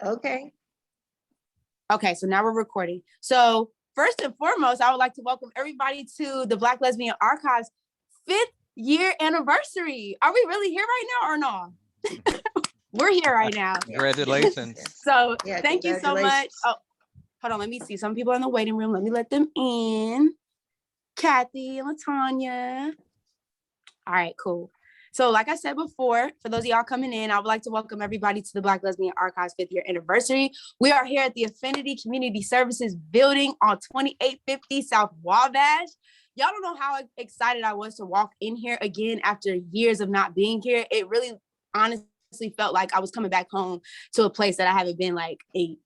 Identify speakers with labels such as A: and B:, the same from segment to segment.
A: Okay.
B: Okay, so now we're recording. So first and foremost, I would like to welcome everybody to the Black Lesbian Archives 5th year anniversary. Are we really here right now or no? We're here right now.
C: Congratulations.
B: So thank you so much. Oh, hold on. Let me see. Some people in the waiting room. Let me let them in. Kathy and LaTanya. All right, cool. So like I said before, for those of y'all coming in, I would like to welcome everybody to the Black Lesbian Archives 5th year anniversary. We are here at the Affinity Community Services building on 2850 South Wabash. Y'all don't know how excited I was to walk in here again after years of not being here. It really honestly felt like I was coming back home to a place that I haven't been like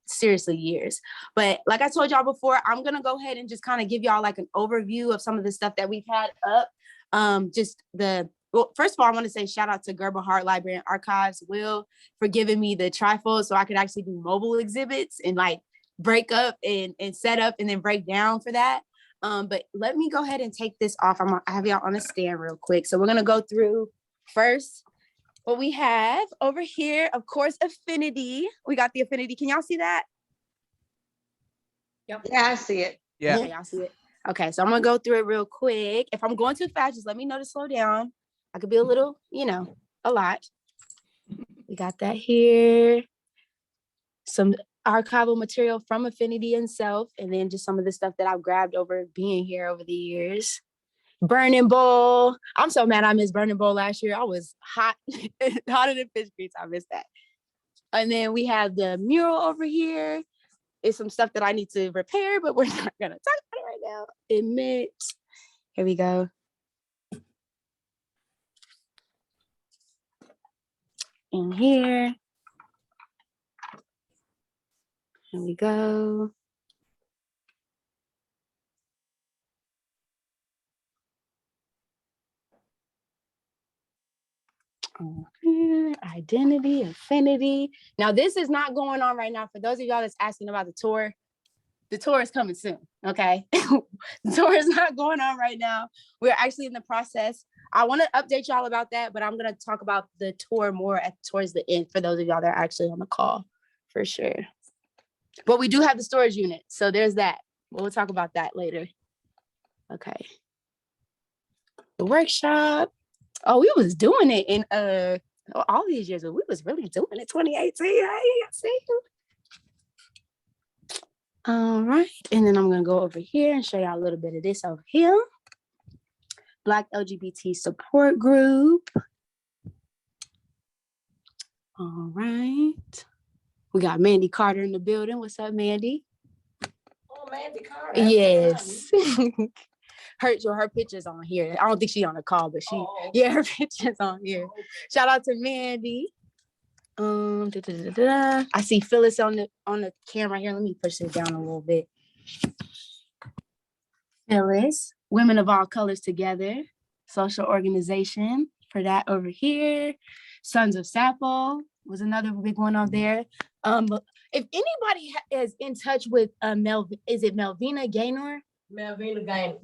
B: seriously years. But like I told y'all before, I'm gonna go ahead and just kind of give y'all like an overview of some of the stuff that we've had up. Well, first of all, I want to say shout out to Gerber Hart Library and Archives, Will, for giving me the trifold so I could actually do mobile exhibits and like break up and set up and then break down for that. But let me go ahead and take this off. I have y'all on a stand real quick. So we're going to go through first what we have over here. Of course, Affinity. We got the Affinity. Can y'all see that?
A: Yep. Yeah, I see it.
C: Yeah.
B: Okay, y'all see it. Okay, so I'm going to go through it real quick. If I'm going too fast, just let me know to slow down. I could be a little, a lot. We got that here. Some archival material from Affinity itself, and then just some of the stuff that I've grabbed over being here over the years. Burning Bowl. I'm so mad I missed Burning Bowl last year. I was hot, hotter than fish grease. I missed that. And then we have the mural over here. It's some stuff that I need to repair, but we're not going to talk about it right now. Admit. Here we go. In here we go. Identity, Affinity. Now this is not going on right now. For those of y'all that's asking about the tour is coming soon, okay? The tour is not going on right now. We're actually in the process. I want to update y'all about that, but I'm going to talk about the tour more towards the end for those of y'all that are actually on the call, for sure. But we do have the storage unit, so there's that. We'll talk about that later. Okay. The workshop. Oh, we was doing it in all these years, but we was really doing it 2018. I see you. All right, and then I'm going to go over here and show y'all a little bit of this over here. Black LGBT support group. All right. We got Mandy Carter in the building. What's up, Mandy?
A: Oh, Mandy Carter.
B: Yes. her picture's on here. I don't think she's on the call, but her picture's on here. Shout out to Mandy. I see Phyllis on the camera here. Let me push it down a little bit. Phyllis, Women of All Colors Together, social organization for that over here. Sons of Sappho was another big one on there. If anybody is in touch with is it Melvina Gaynor?
A: Melvina Gaynor.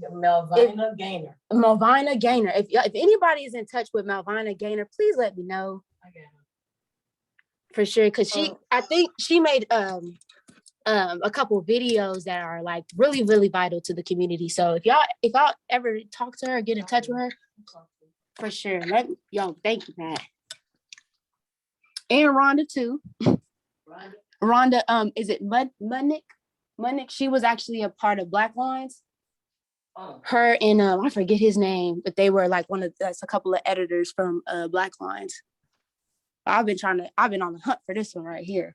B: Melvina Gaynor. If anybody is in touch with Melvina Gaynor, please let me know.
A: Okay.
B: For sure, because I think she made a couple of videos that are like really, really vital to the community. So if y'all ever talk to her, get in touch with her, for sure. Thank you, Matt. And Rhonda too. Rhonda, is it Mudnick? She was actually a part of Black Lines. Her and I forget his name, but they were like that's a couple of editors from Black Lines. I've been on the hunt for this one right here.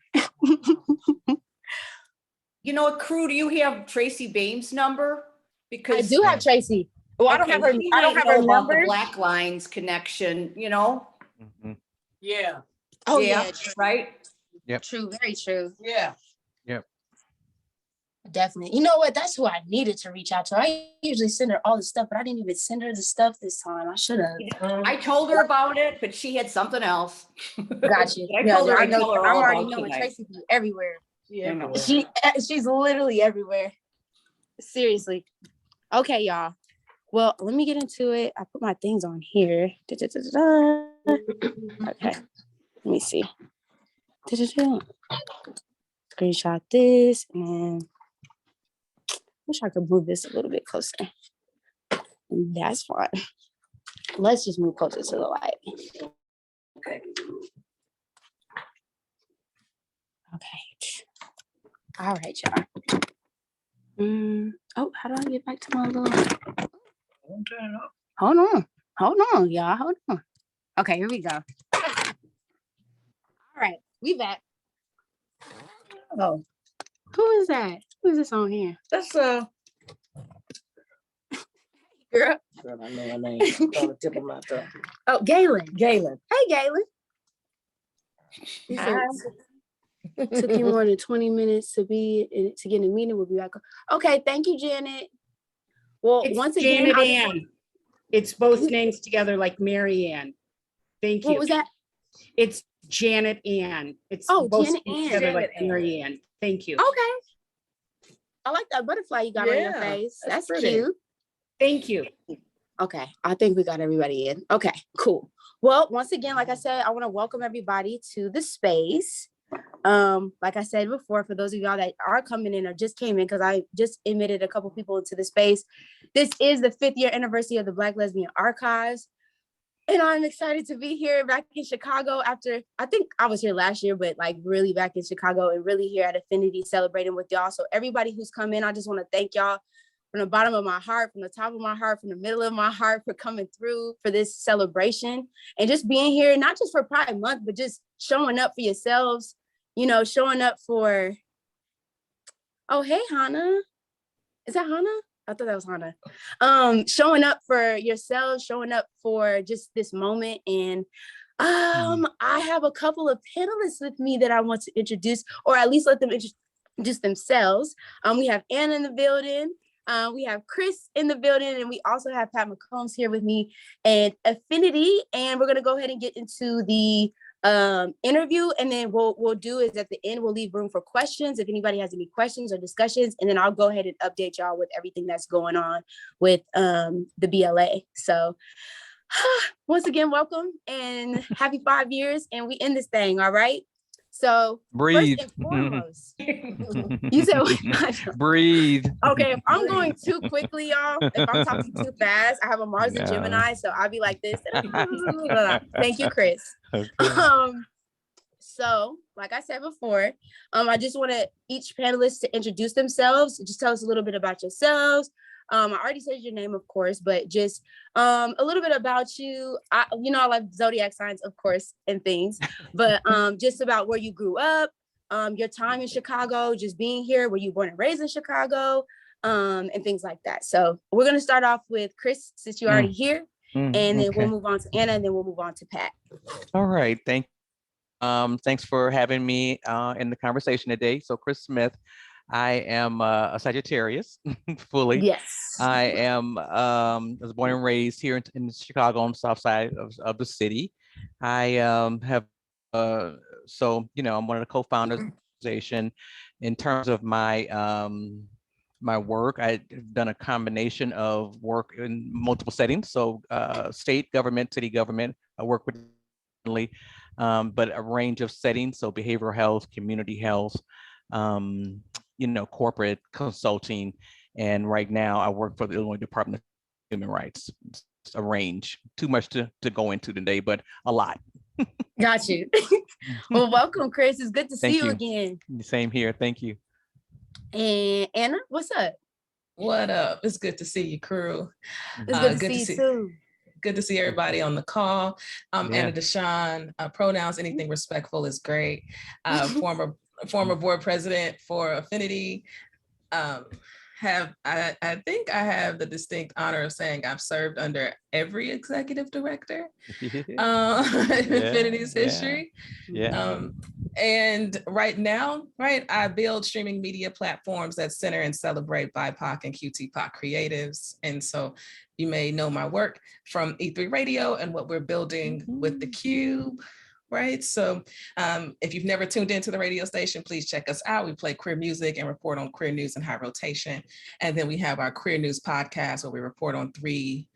D: You know what, crew, do you have Tracy Bames' number? Because
B: I do have Tracy. Well, I don't have her. I don't have her number.
D: The Black Lines connection,
C: Mm-hmm.
A: Yeah.
B: Oh yeah,
D: right.
C: Yep.
B: True, very true.
A: Yeah.
C: Yep.
B: Definitely. You know what? That's who I needed to reach out to. I usually send her all the stuff, but I didn't even send her the stuff this time. I should have.
D: I told her about it, but she had something else.
B: Got you.
D: I told her I tell her all
B: I'm already
D: about
B: knowing
D: tonight.
B: Tracy be everywhere.
A: Yeah.
B: She's literally everywhere. Seriously. Okay, y'all. Well, let me get into it. I put my things on here. Okay. Let me see. screenshot this and wish I could move this a little bit closer. And that's fine. Let's just move closer to the light. Okay. Okay. All right, y'all. Oh, how do I get back to my little? Hold on, y'all. Hold on. Okay, here we go. All right, we back. Oh, who is that? Who is this on here?
A: That's
B: girl.
A: Girl, I know her name. On the tip of my tongue.
B: Oh, Galen.
A: Galen.
B: Hey, Galen. He said, took you more than 20 minutes to get in a meeting. We'll be back. Okay, thank you, Janet. Well,
E: It's
B: once again,
E: Janet Ann. It's both names together like Mary Ann. Thank you.
B: What was that?
E: It's Janet Ann. It's
B: Oh,
E: both
B: Janet
E: names
B: Ann.
E: together like
A: Janet
E: Mary Ann. Thank you.
B: Okay. I like that butterfly you got on your
A: Yeah,
B: face.
A: that's
B: That's
A: pretty.
B: cute.
E: Thank you.
B: Okay, I think we got everybody in. Okay, cool. Well, once again, like I said, I want to welcome everybody to the space. Like I said before, for those of y'all that are coming in or just came in, because I just admitted a couple people into the space, this is the 5th year anniversary of the Black Lesbian Archives. And I'm excited to be here back in Chicago after, I think I was here last year, but like really back in Chicago and really here at Affinity celebrating with y'all. So everybody who's come in, I just want to thank y'all from the bottom of my heart, from the top of my heart, from the middle of my heart for coming through for this celebration and just being here, not just for Pride Month, but just showing up for yourselves, you know, showing up for, oh, hey, Hannah. Is that Hannah? I thought that was Hannah. Showing up for yourselves, showing up for just this moment. And I have a couple of panelists with me that I want to introduce, or at least let them introduce themselves. We have Anna in the building. We have Chris in the building, and we also have Pat McCombs here with me and Affinity. And we're gonna go ahead and get into the interview, and then we'll do is at the end we'll leave room for questions if anybody has any questions or discussions, and then I'll go ahead and update y'all with everything that's going on with the BLA. So once again, welcome and happy 5 years, and we end this thing. All right. So
C: Breathe.
B: first and foremost, you said
C: Breathe.
B: okay, if I'm going too quickly, y'all, if I'm talking too fast, I have a Mars and
C: No.
B: Gemini, so I'll be like this. Thank you, Chris.
C: Okay.
B: So like I said before, I just want each panelist to introduce themselves. Just tell us a little bit about yourselves. I already said your name, of course, but just a little bit about you. I like zodiac signs, of course, and things, but just about where you grew up, your time in Chicago, just being here, were you born and raised in Chicago, and things like that. So we're gonna start off with Chris, since you're already here, and then we'll move on to Anna, and then we'll move on to Pat.
C: All right. Thanks for having me in the conversation today. So Chris Smith, I am a Sagittarius fully.
B: Yes.
C: I was born and raised here in Chicago on the south side of the city. I have, so, I'm one of the co-founders of the organization. In terms of my my work, I've done a combination of work in multiple settings. So state government, city government, I work with, but a range of settings. So behavioral health, community health, corporate consulting. And right now I work for the Illinois Department of Human Rights. It's a range, too much to go into today, but a lot.
B: Got you. Well, welcome, Chris. It's good to see you again.
C: Same here. Thank you.
B: And Anna, what's up?
F: What up? It's good to see you, crew.
B: It's good to see you too.
F: Good to see everybody on the call. I'm
C: Yeah.
F: Anna Deshawn. Pronouns, anything respectful is great. Former board president for Affinity. I think I have the distinct honor of saying I've served under every executive director in Affinity's history.
C: Yeah.
F: And right now, I build streaming media platforms that center and celebrate BIPOC and QTPOC creatives. And so you may know my work from E3 Radio and what we're building with the Cube. Right. So if you've never tuned into the radio station, please check us out. We play queer music and report on queer news in high rotation. And then we have our queer news podcast where we report on 3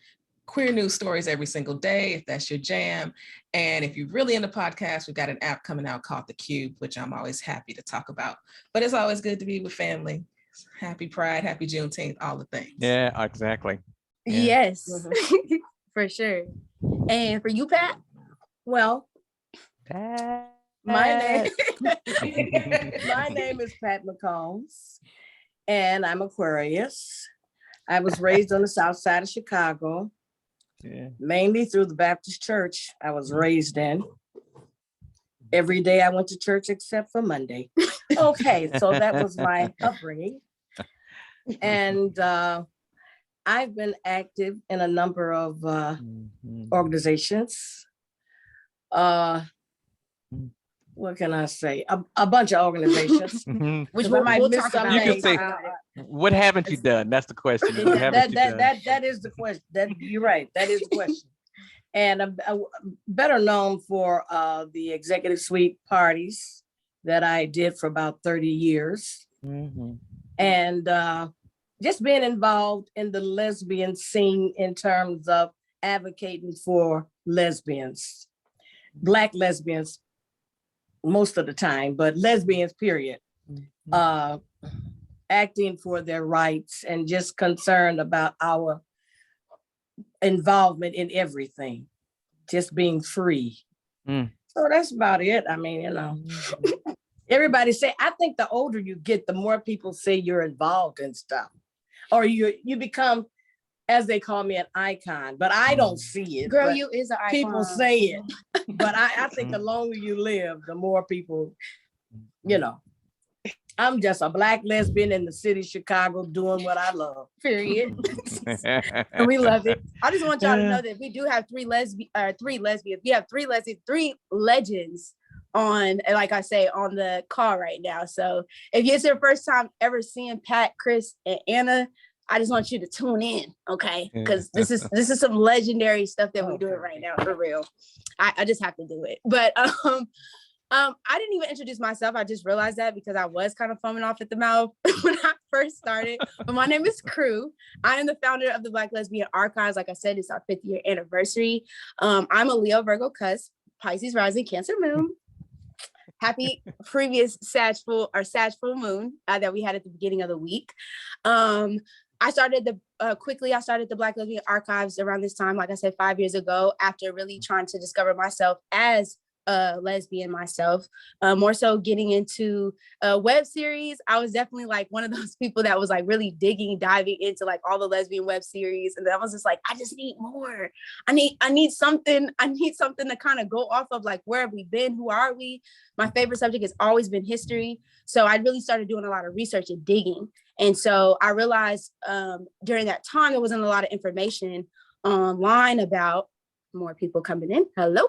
F: queer news stories every single day, if that's your jam. And if you're really into podcasts, we've got an app coming out called The Cube, which I'm always happy to talk about. But it's always good to be with family. Happy Pride, happy Juneteenth, all the things.
C: Yeah, exactly. Yeah.
B: Yes, for sure. And for you, Pat?
A: Well, my name,
C: Pat.
A: my name is Pat McCombs, and I'm Aquarius. I was raised on the south side of Chicago,
C: Yeah.
A: mainly through the Baptist church I was raised in. Every day I went to church except for Monday. Okay, so that was my upbringing. And I've been active in a number of
C: Mhm.
A: organizations. What can I say? A bunch of organizations.
C: Mhm.
B: Which
A: I might
B: we'll
A: miss
B: talk
A: some
B: about.
C: You can
A: names.
C: say- What haven't you done? That's the question. What haven't you done?
A: That is the question. That you're right. That is the question. And I'm better known for the executive suite parties that I did for about 30 years.
C: Mhm.
A: And just being involved in the lesbian scene in terms of advocating for lesbians, Black lesbians most of the time, but lesbians, period. Acting for their rights and just concerned about our involvement in everything, just being free.
C: Mm.
A: So that's about it. I mean, everybody say, I think the older you get, the more people say you're involved in stuff, or you become, as they call me, an icon, but I don't see it.
B: Girl,
A: but
B: you is an icon.
A: people say it, but I think the longer you live, the more people, I'm just a Black lesbian in the city of Chicago doing what I love.
B: Period. And we love it. I just want y'all to know that we do have three lesbians. We have three legends on, like I say, on the call right now. So if it's your first time ever seeing Pat, Chris, and Anna, I just want you to tune in, okay? Because this is some legendary stuff that we're doing right now, for real. I just have to do it. But I didn't even introduce myself. I just realized that because I was kind of foaming off at the mouth when I first started. But my name is Crew. I am the founder of the Black Lesbian Archives. Like I said, it's our 5th year anniversary. I'm a Leo Virgo cusp, Pisces rising, Cancer moon. Happy previous Sag full moon that we had at the beginning of the week. I started the Black Lesbian Archives around this time, like I said, 5 years ago, after really trying to discover myself as a lesbian myself, more so getting into a web series. I was definitely like one of those people that was like really diving into like all the lesbian web series. And then I was just like, I just need more. I need something to kind of go off of, like, where have we been? Who are we? My favorite subject has always been history. So I really started doing a lot of research and digging. And so I realized during that time, there wasn't a lot of information online about more people coming in. Hello.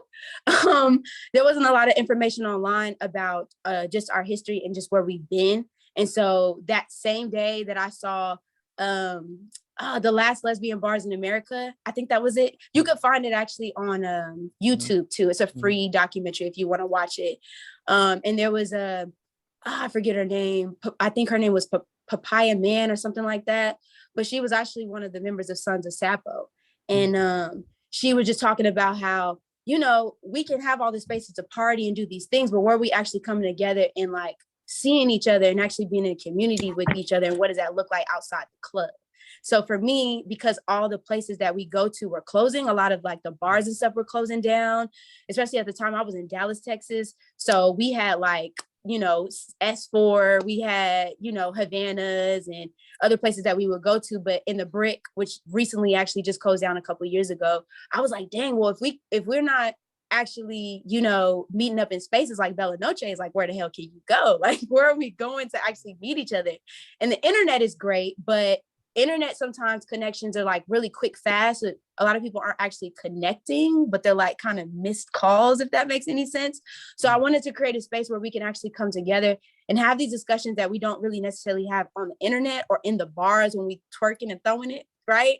B: There wasn't a lot of information online about just our history and just where we've been. And so that same day that I saw the last lesbian bars in America, I think that was it. You could find it actually on YouTube too. It's a free documentary if you want to watch it. And there was I forget her name. I think her name was Papaya Man or something like that. But she was actually one of the members of Sons of Sappho. And she was just talking about how, we can have all the spaces to party and do these things, but where are we actually coming together and like seeing each other and actually being in a community with each other? And what does that look like outside the club? So for me, because all the places that we go to were closing, a lot of like the bars and stuff were closing down, especially at the time I was in Dallas, Texas. So we had like, S4, we had, Havana's and other places that we would go to. But in the Brick, which recently actually just closed down a couple of years ago, I was like, dang, well, if we're not actually, meeting up in spaces like Bella Noche, is like, where the hell can you go? Like, where are we going to actually meet each other? And the internet is great, but internet sometimes connections are like really quick, fast. A lot of people aren't actually connecting, but they're like kind of missed calls, if that makes any sense. So I wanted to create a space where we can actually come together and have these discussions that we don't really necessarily have on the internet or in the bars when we twerking and throwing it, right?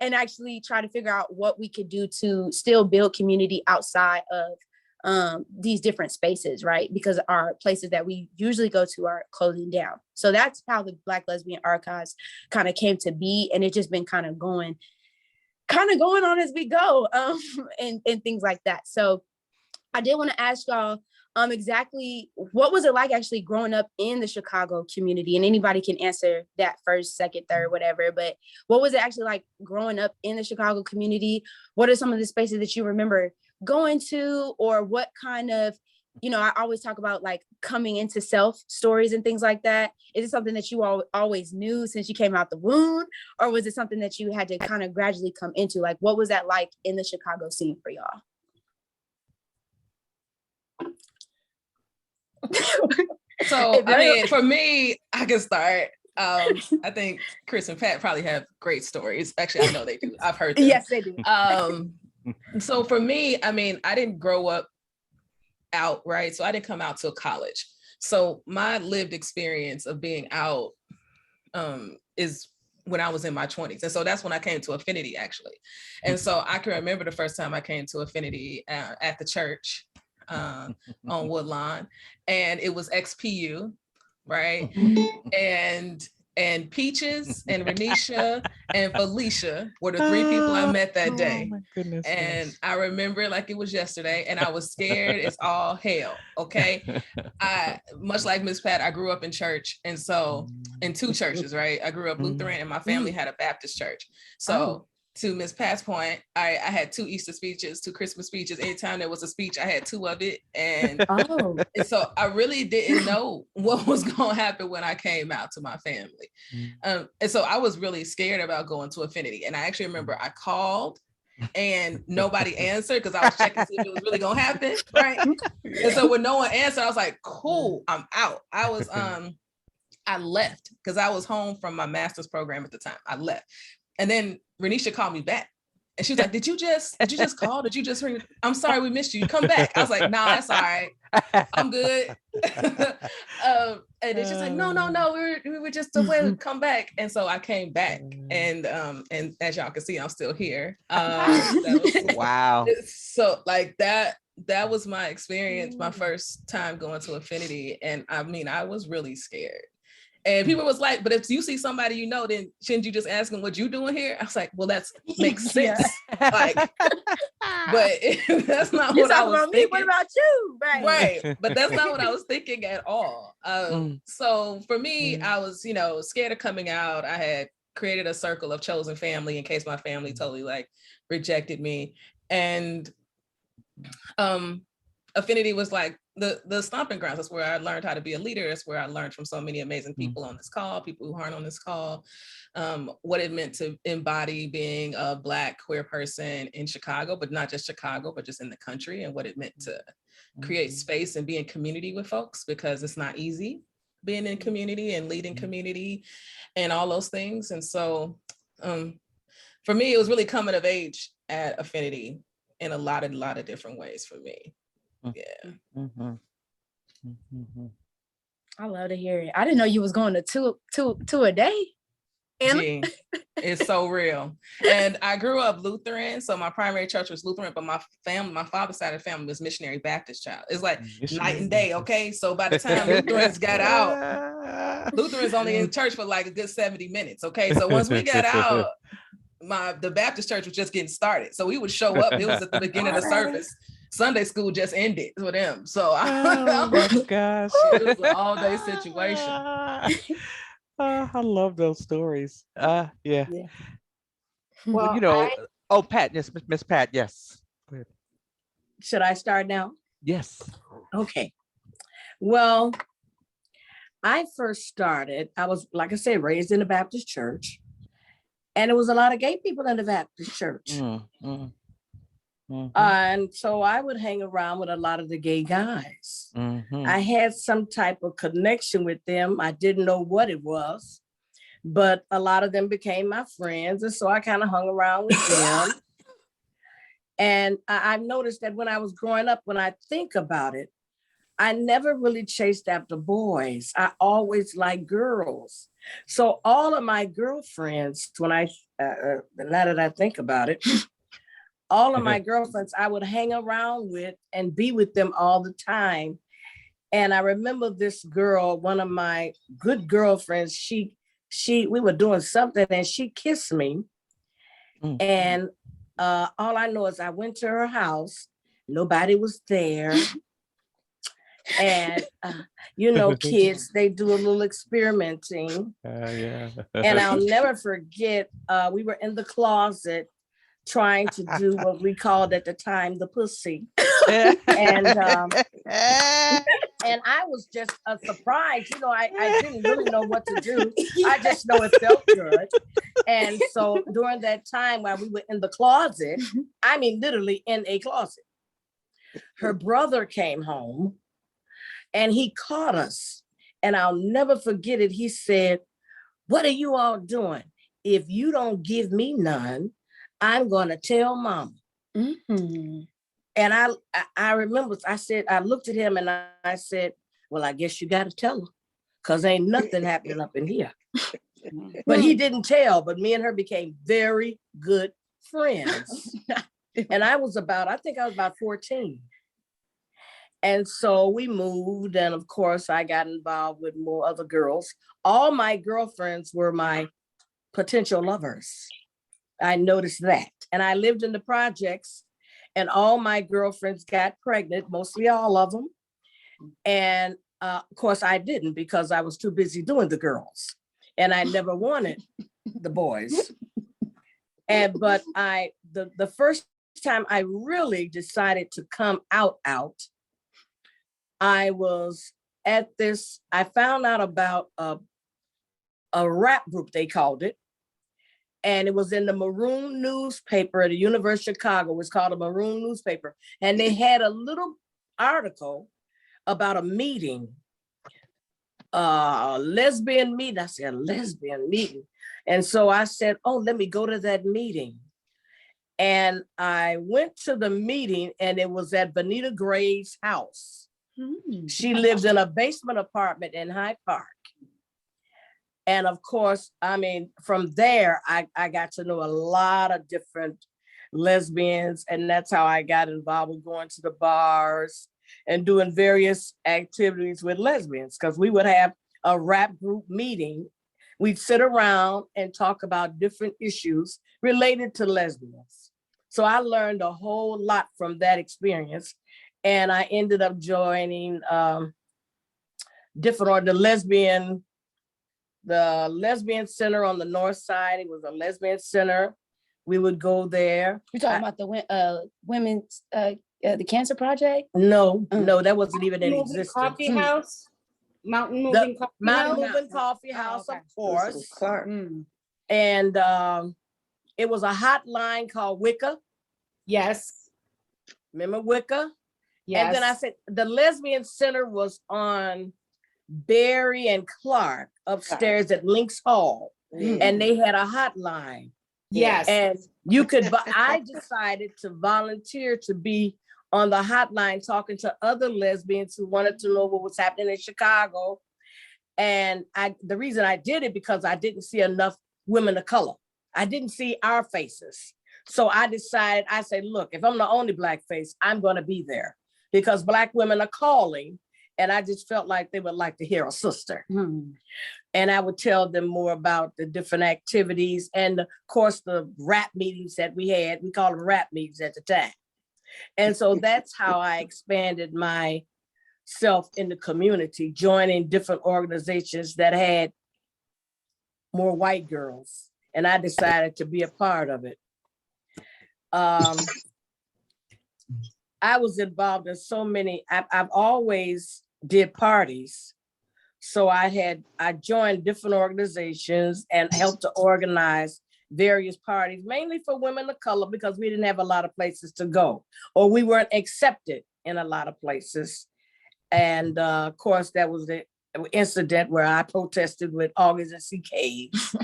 B: And actually try to figure out what we could do to still build community outside of these different spaces, right? Because our places that we usually go to are closing down. So that's how the Black Lesbian Archives kind of came to be. And it's just been kind of going kind of going on as we go, and things like that. So I did want to ask y'all exactly what was it like actually growing up in the Chicago community? And anybody can answer that first, second, third, whatever. But what was it actually like growing up in the Chicago community? What are some of the spaces that you remember going to, or what kind of, I always talk about like coming into self stories and things like that. Is it something that you all always knew since you came out the womb, or was it something that you had to kind of gradually come into? Like, what was that like in the Chicago scene for y'all?
F: So, I mean, for me, I can start. I think Chris and Pat probably have great stories. Actually, I know they do. I've heard them.
B: Yes, they do.
F: So for me, I mean, I didn't grow up out, right? So I didn't come out till college. So my lived experience of being out is when I was in my 20s. And so that's when I came to Affinity, actually. And so I can remember the first time I came to Affinity at the church on Woodlawn, and it was XPU, right? And Peaches and Renisha and Felicia were the three people I met that day.
C: Oh my goodness.
F: And I remember it like it was yesterday, and I was scared as all hell. Okay. I, much like Miss Pat, I grew up in church. And so in two churches, right? I grew up Lutheran, and my family had a Baptist church. So to Miss Pat's point, I had 2 Easter speeches, 2 Christmas speeches. Anytime there was a speech, I had 2 of it. And so I really didn't know what was going to happen when I came out to my family. And so I was really scared about going to Affinity. And I actually remember I called and nobody answered because I was checking to see if it was really going to happen, right? And so when no one answered, I was like, cool, I'm out. I left because I was home from my master's program at the time. I left. And then Renisha called me back, and she was like, did you just call? Did you just ring? I'm sorry, we missed you. You come back. I was like, nah, that's all right. I'm good. And then she's like, no, we were just away. Come back. And so I came back, and as y'all can see, I'm still here.
C: Wow.
F: So like that was my experience, my first time going to Affinity. And I mean, I was really scared. And people was like, but if you see somebody you know, then shouldn't you just ask them what you doing here? I was like, well, that makes sense. Like, but that's not what I was thinking.
B: What about you?
F: Right. But that's not what I was thinking at all. So for me, I was, scared of coming out. I had created a circle of chosen family in case my family totally like rejected me. And Affinity was like the stomping grounds. That's where I learned how to be a leader. That's where I learned from so many amazing people on this call, people who aren't on this call, what it meant to embody being a Black queer person in Chicago, but not just Chicago, but just in the country, and what it meant to create space and be in community with folks, because it's not easy being in community and leading community and all those things. And so for me, it was really coming of age at Affinity in a lot of different ways for me. Yeah.
B: I love to hear it. I didn't know you was going to two a day.
F: Gee, it's so real. And I grew up Lutheran, so my primary church was Lutheran, but my father's side of the family was missionary Baptist child. It's like night and day, okay? So by the time Lutherans got out, Lutherans only in church for like a good 70 minutes, okay? So once we got out, the Baptist church was just getting started. So we would show up, it was at the beginning of the service. Sunday school just ended for them. So
C: oh my gosh.
F: It was an all-day situation.
C: I love those stories. Yeah.
A: Well,
C: Pat, yes, Miss Pat, yes. Go ahead.
A: Should I start now?
C: Yes.
A: Okay. Well, I first started, I was, like I said, raised in a Baptist church, and there was a lot of gay people in the Baptist church. And so I would hang around with a lot of the gay guys. I had some type of connection with them. I didn't know what it was, but a lot of them became my friends. And so I kind of hung around with them. And I've noticed that when I was growing up, when I think about it, I never really chased after boys. I always liked girls. So all of my girlfriends, now that I think about it, all of my girlfriends I would hang around with and be with them all the time. And I remember this girl, one of my good girlfriends, we were doing something and she kissed me.
C: Mm.
A: And all I know is I went to her house. Nobody was there. And, kids, they do a little experimenting.
C: Yeah.
A: And I'll never forget, we were in the closet trying to do what we called at the time the pussy. And I was just surprised. I didn't really know what to do. I just know it felt good. And so during that time while we were in the closet, I mean, literally in a closet, her brother came home and he caught us. And I'll never forget it. He said, "What are you all doing? If you don't give me none, I'm going to tell Mama."
B: Mm-hmm.
A: And I remember, I looked at him and I said, "Well, I guess you got to tell her, because ain't nothing happening up in here." But he didn't tell, but me and her became very good friends. And I think I was about 14. And so we moved, and of course I got involved with more other girls. All my girlfriends were my potential lovers. I noticed that. And I lived in the projects, and all my girlfriends got pregnant, mostly all of them. And of course I didn't, because I was too busy doing the girls, and I never wanted the boys. But the first time I really decided to come out, I was at this, I found out about a rap group, they called it. And it was in the Maroon newspaper at the University of Chicago. It was called a Maroon newspaper. And they had a little article about a meeting, a lesbian meeting. I said, "A lesbian meeting." And so I said, "Oh, let me go to that meeting." And I went to the meeting, and it was at Benita Gray's house. She lived in a basement apartment in Hyde Park. And of course, I mean, from there, I got to know a lot of different lesbians. And that's how I got involved with going to the bars and doing various activities with lesbians, because we would have a rap group meeting. We'd sit around and talk about different issues related to lesbians. So I learned a whole lot from that experience. And I ended up joining the lesbian center on the north side. It was a lesbian center. We would go there.
B: You're talking about the women's the Cancer Project?
A: No, that wasn't even in
E: Moving
A: existence.
E: Coffee House, Mountain Moving Coffee
A: Mountain
E: House.
A: Moving Coffee House,
B: okay.
A: of course.
E: Mm.
A: And it was a hotline called Wicca.
E: Yes.
A: Remember Wicca?
E: Yes.
A: And then I said the lesbian center was on Berry and Clark upstairs at Links Hall. And they had a hotline.
E: Yes.
A: And you could, but I decided to volunteer to be on the hotline talking to other lesbians who wanted to know what was happening in Chicago. And the reason I did it, because I didn't see enough women of color. I didn't see our faces. So I decided, I said, look, if I'm the only Black face, I'm going to be there, because Black women are calling. And I just felt like they would like to hear a sister. And I would tell them more about the different activities. And of course, the rap meetings that we had, we called them rap meetings at the time. And so that's how I expanded myself in the community, joining different organizations that had more white girls. And I decided to be a part of it. I was involved in so many, I've always did parties. So I joined different organizations and helped to organize various parties, mainly for women of color, because we didn't have a lot of places to go, or we weren't accepted in a lot of places. And of course, that was the incident where I protested with August and CKs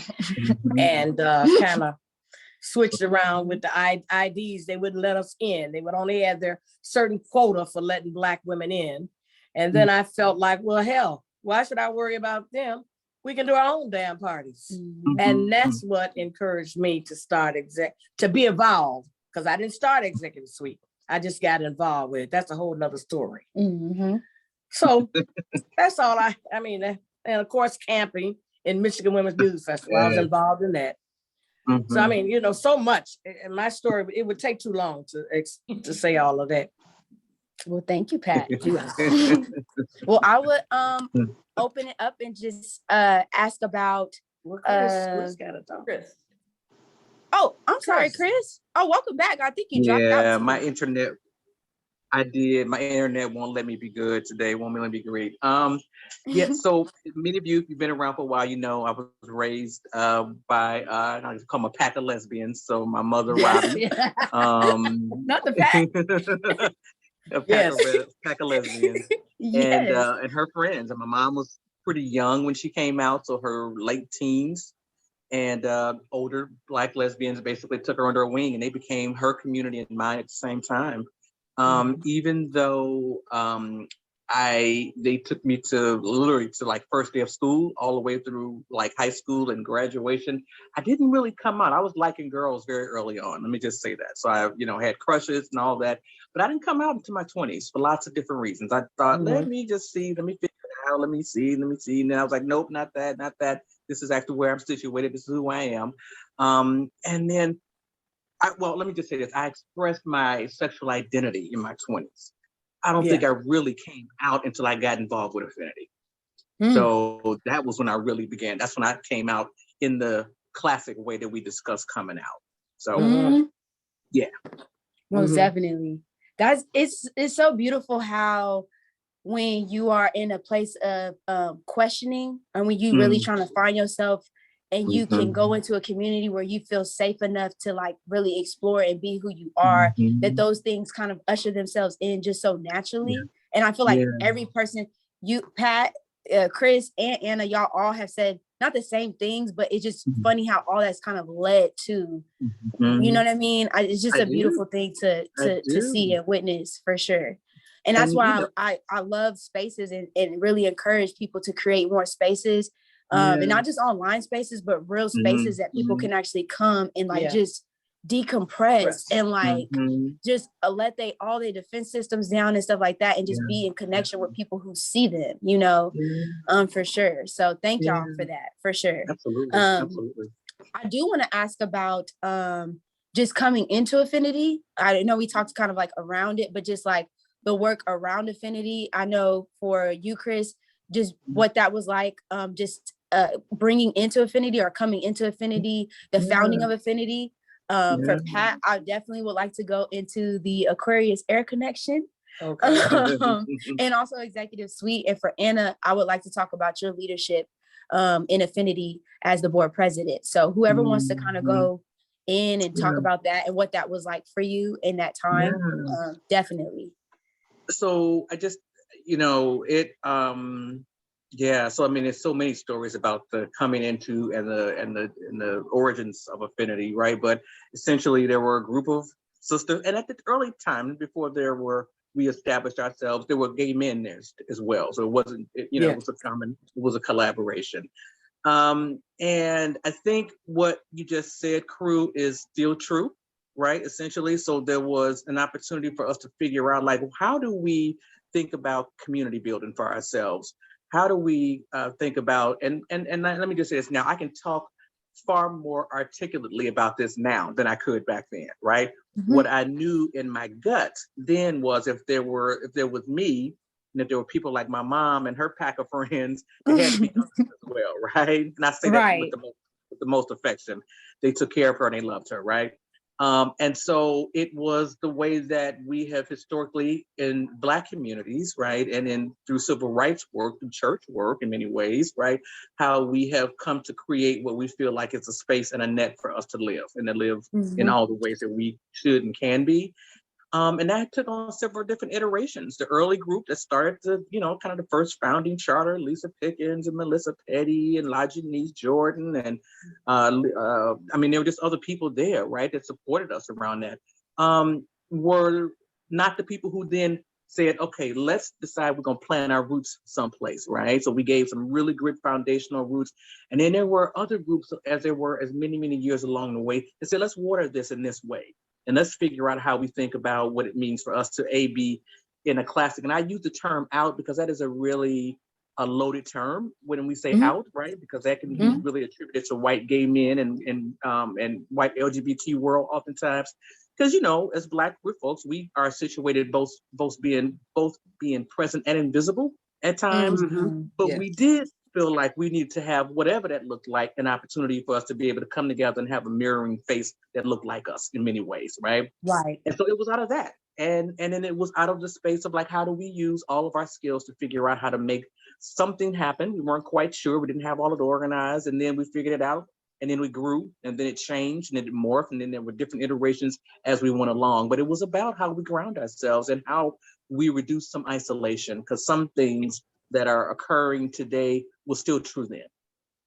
A: and kind of switched around with the IDs. They wouldn't let us in. They would only have their certain quota for letting Black women in. And then I felt like, well, hell, why should I worry about them? We can do our own damn parties. And that's what encouraged me to start to be involved, because I didn't start Executive Suite. I just got involved with it. That's a whole nother story. So that's all I mean, and of course, camping in Michigan Women's Music Festival. I was involved in that. So I mean, you know, so much. In my story, it would take too long to say all of that.
B: Well, thank you, Pat. Well, I would open it up and just ask about
A: Chris got to talk.
B: Oh, I'm sorry, Chris. Oh, welcome back. I think you dropped out.
G: Yeah, my internet. I did. My internet won't let me be good today. Won't let me be great. Yeah. So many of you, if you've been around for a while, you know I was raised by I call them a pack of lesbians. So my mother, Robbie,
B: Not the Pat.
G: a pack of lesbians,
B: Yes.
G: and her friends. And my mom was pretty young when she came out, so her late teens. And older Black lesbians basically took her under a wing, and they became her community and mine at the same time. Even though they took me to literally to like first day of school all the way through like high school and graduation, I didn't really come out. I was liking girls very early on. Let me just say that. So I, had crushes and all that, but I didn't come out until my 20s for lots of different reasons. I thought, let me just see, let me figure it out, let me see. And then I was like, nope, not that, not that. This is actually where I'm situated. This is who I am. And then let me just say this. I expressed my sexual identity in my 20s. I don't think I really came out until I got involved with Affinity. So that was when I really began. That's when I came out in the classic way that we discussed coming out. So, yeah.
B: Most definitely. It's so beautiful how when you are in a place of questioning and when you really trying to find yourself and you can go into a community where you feel safe enough to like really explore and be who you are, that those things kind of usher themselves in just so naturally. And I feel like every person, you, Pat, Chris, and Anna, y'all all have said not the same things, but it's just funny how all that's kind of led to, you know what I mean? It's just a beautiful thing to see and witness for sure. And that's why I love spaces and really encourage people to create more spaces. And not just online spaces, but real spaces that people can actually come and like just decompress and like just let all their defense systems down and stuff like that and just be in connection with people who see them, for sure. So thank y'all for that, for sure.
G: Absolutely. Absolutely.
B: I do want to ask about just coming into Affinity. I know we talked kind of like around it, but just like the work around Affinity. I know for you, Chris, just what that was like, just bringing into Affinity or coming into Affinity, the founding of Affinity. For Pat, I definitely would like to go into the Aquarius Air Connection. And also Executive Suite. And for Anna, I would like to talk about your leadership in Affinity as the board president. So whoever wants to kind of go in and talk about that and what that was like for you in that time, definitely.
G: So I just, so I mean, there's so many stories about the coming into and the origins of Affinity, right? But essentially there were a group of sisters, and at the early time before we established ourselves, there were gay men there as well. So it wasn't, it was a collaboration. And I think what you just said, Crew, is still true, right? Essentially. So there was an opportunity for us to figure out, like, how do we think about community building for ourselves? How do we think about, and let me just say this now, I can talk far more articulately about this now than I could back then, right? What I knew in my gut then was if there was me, and if there were people like my mom and her pack of friends, it had to be us as well, right? And I say that with the most affection. They took care of her and they loved her, right? And so it was the way that we have historically in Black communities, right? And through civil rights work, through church work in many ways, right? How we have come to create what we feel like is a space and a net for us to live and to live in all the ways that we should and can be. And that took on several different iterations. The early group that started kind of the first founding charter, Lisa Pickens and Melissa Petty and LaJanice Jordan. And there were just other people there, right, that supported us around that. Were not the people who then said, okay, let's decide we're going to plant our roots someplace, right? So we gave some really good foundational roots. And then there were other groups, as there were as many, many years along the way, that said, let's water this in this way. And let's figure out how we think about what it means for us to be in a classic. And I use the term out because that is a really a loaded term when we say
A: Mhm.
G: out, right? Because that can be really attributed to white gay men and white LGBT world oftentimes. Because as Black queer folks, we are situated both being present and invisible at times. But
A: Yeah.
G: we did feel like we needed to have whatever that looked like, an opportunity for us to be able to come together and have a mirroring face that looked like us in many ways, right?
A: Right.
G: And so it was out of that. And then it was out of the space of like, how do we use all of our skills to figure out how to make something happen? We weren't quite sure. We didn't have all of it organized. And then we figured it out. And then we grew. And then it changed. And then it morphed. And then there were different iterations as we went along. But it was about how we ground ourselves and how we reduce some isolation. Because some things that are occurring today was still true then.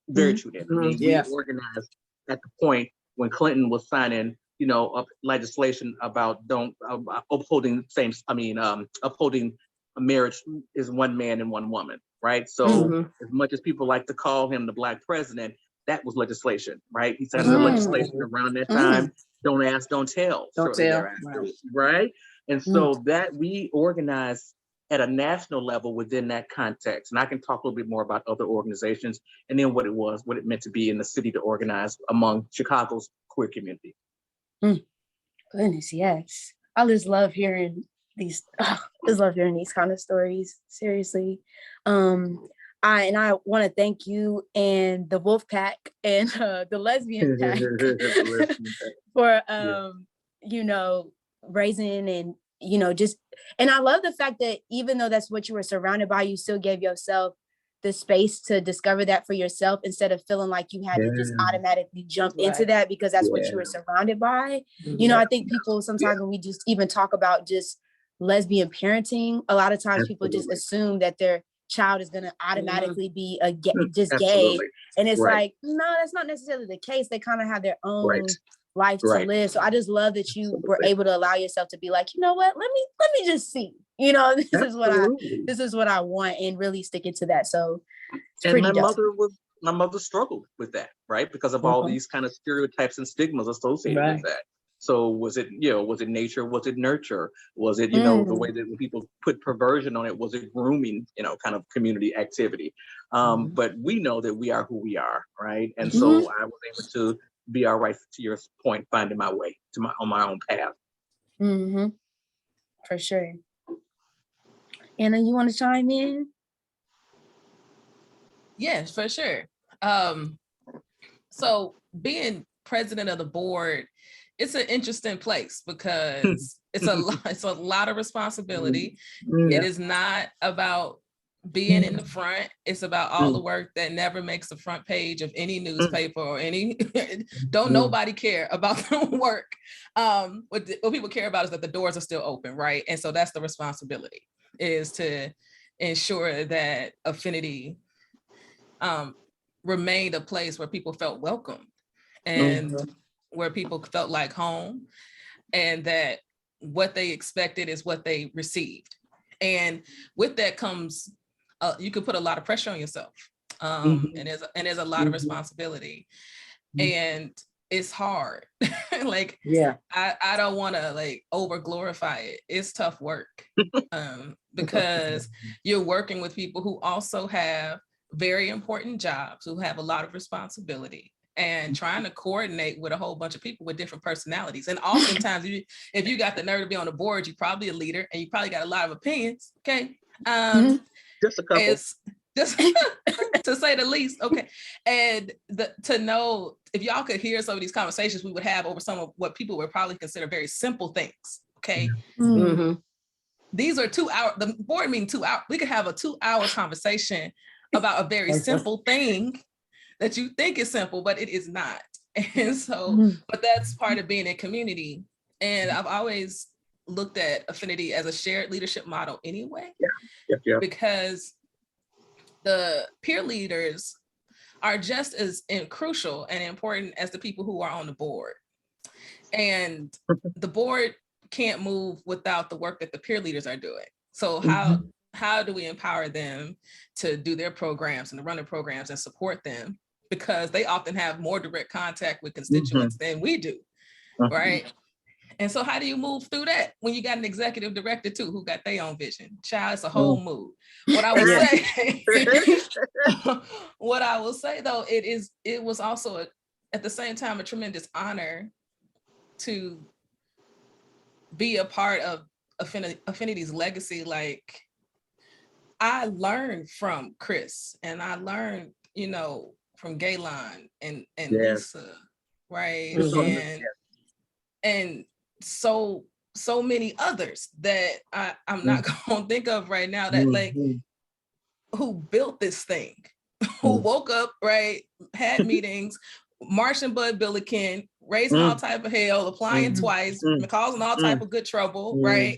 G: Very true then. I mean, we organized at the point when Clinton was signing up legislation about upholding upholding a marriage is one man and one woman, right? So as much as people like to call him the Black president, that was legislation, right? He signed the legislation around that time. Don't ask, don't tell.
A: Don't
G: shortly
A: tell,
G: thereafter, right? And so that we organized at a national level within that context. And I can talk a little bit more about other organizations and then what it meant to be in the city to organize among Chicago's queer community.
B: Goodness, yes. I just love hearing these. Just love hearing these kind of stories. Seriously, I want to thank you and the Wolf Pack and the Lesbian Pack for raising and just. And I love the fact that even though that's what you were surrounded by, you still gave yourself the space to discover that for yourself instead of feeling like you had to just automatically jump into that because that's what you were surrounded by. I think people sometimes when we just even talk about just lesbian parenting, a lot of times people just assume that their child is going to automatically be gay. And it's like, no, that's not necessarily the case. They kind of have their own life to live. So I just love that you were able to allow yourself to be like, you know what, let me just see, this is what I want and really sticking to that. So it's pretty dope.
G: My mother struggled with that, right? Because of all these kind of stereotypes and stigmas associated with that. So was it nature? Was it nurture? Was it, the way that when people put perversion on it, was it grooming, kind of community activity? But we know that we are who we are, right? And so I was able to be all right, to your point, finding my way on my own path.
B: For sure. Anna, you want to chime in?
F: Yes, for sure. So being president of the board, it's an interesting place because it's a lot of responsibility. It is not about being in the front. It's about all the work that never makes the front page of any newspaper or any, don't nobody care about the work. What people care about is that the doors are still open, right? And so that's the responsibility, is to ensure that Affinity remained a place where people felt welcome and where people felt like home, and that what they expected is what they received. And with that comes, you could put a lot of pressure on yourself, and there's a lot of responsibility, and it's hard. Like, I don't want to like over glorify it. It's tough work, because you're working with people who also have very important jobs, who have a lot of responsibility, and trying to coordinate with a whole bunch of people with different personalities. And oftentimes, if you got the nerve to be on the board, you're probably a leader and you probably got a lot of opinions. Okay.
G: Just a couple.
F: Just to say the least. Okay. And to know, if y'all could hear some of these conversations we would have over some of what people would probably consider very simple things. Okay. These are 2 hours, the board meeting 2 hours. We could have a 2-hour conversation about a very simple thing that you think is simple, but it is not. And so, but that's part of being a community. And I've always looked at Affinity as a shared leadership model anyway, because the peer leaders are just as crucial and important as the people who are on the board. And the board can't move without the work that the peer leaders are doing. So how do we empower them to do their programs and to run their programs and support them? Because they often have more direct contact with constituents than we do, right? And so how do you move through that when you got an executive director too, who got their own vision? Child, it's a whole mood. What I would say, what I will say though, it was also at the same time a tremendous honor to be a part of Affinity's legacy. Like, I learned from Chris, and I learned, from Gaylon and Lisa, right? And so many others that I'm not gonna think of right now, that like who built this thing, who woke up, right, had meetings, marching Bud Billiken, raising all type of hell, applying twice, causing all type of good trouble, right?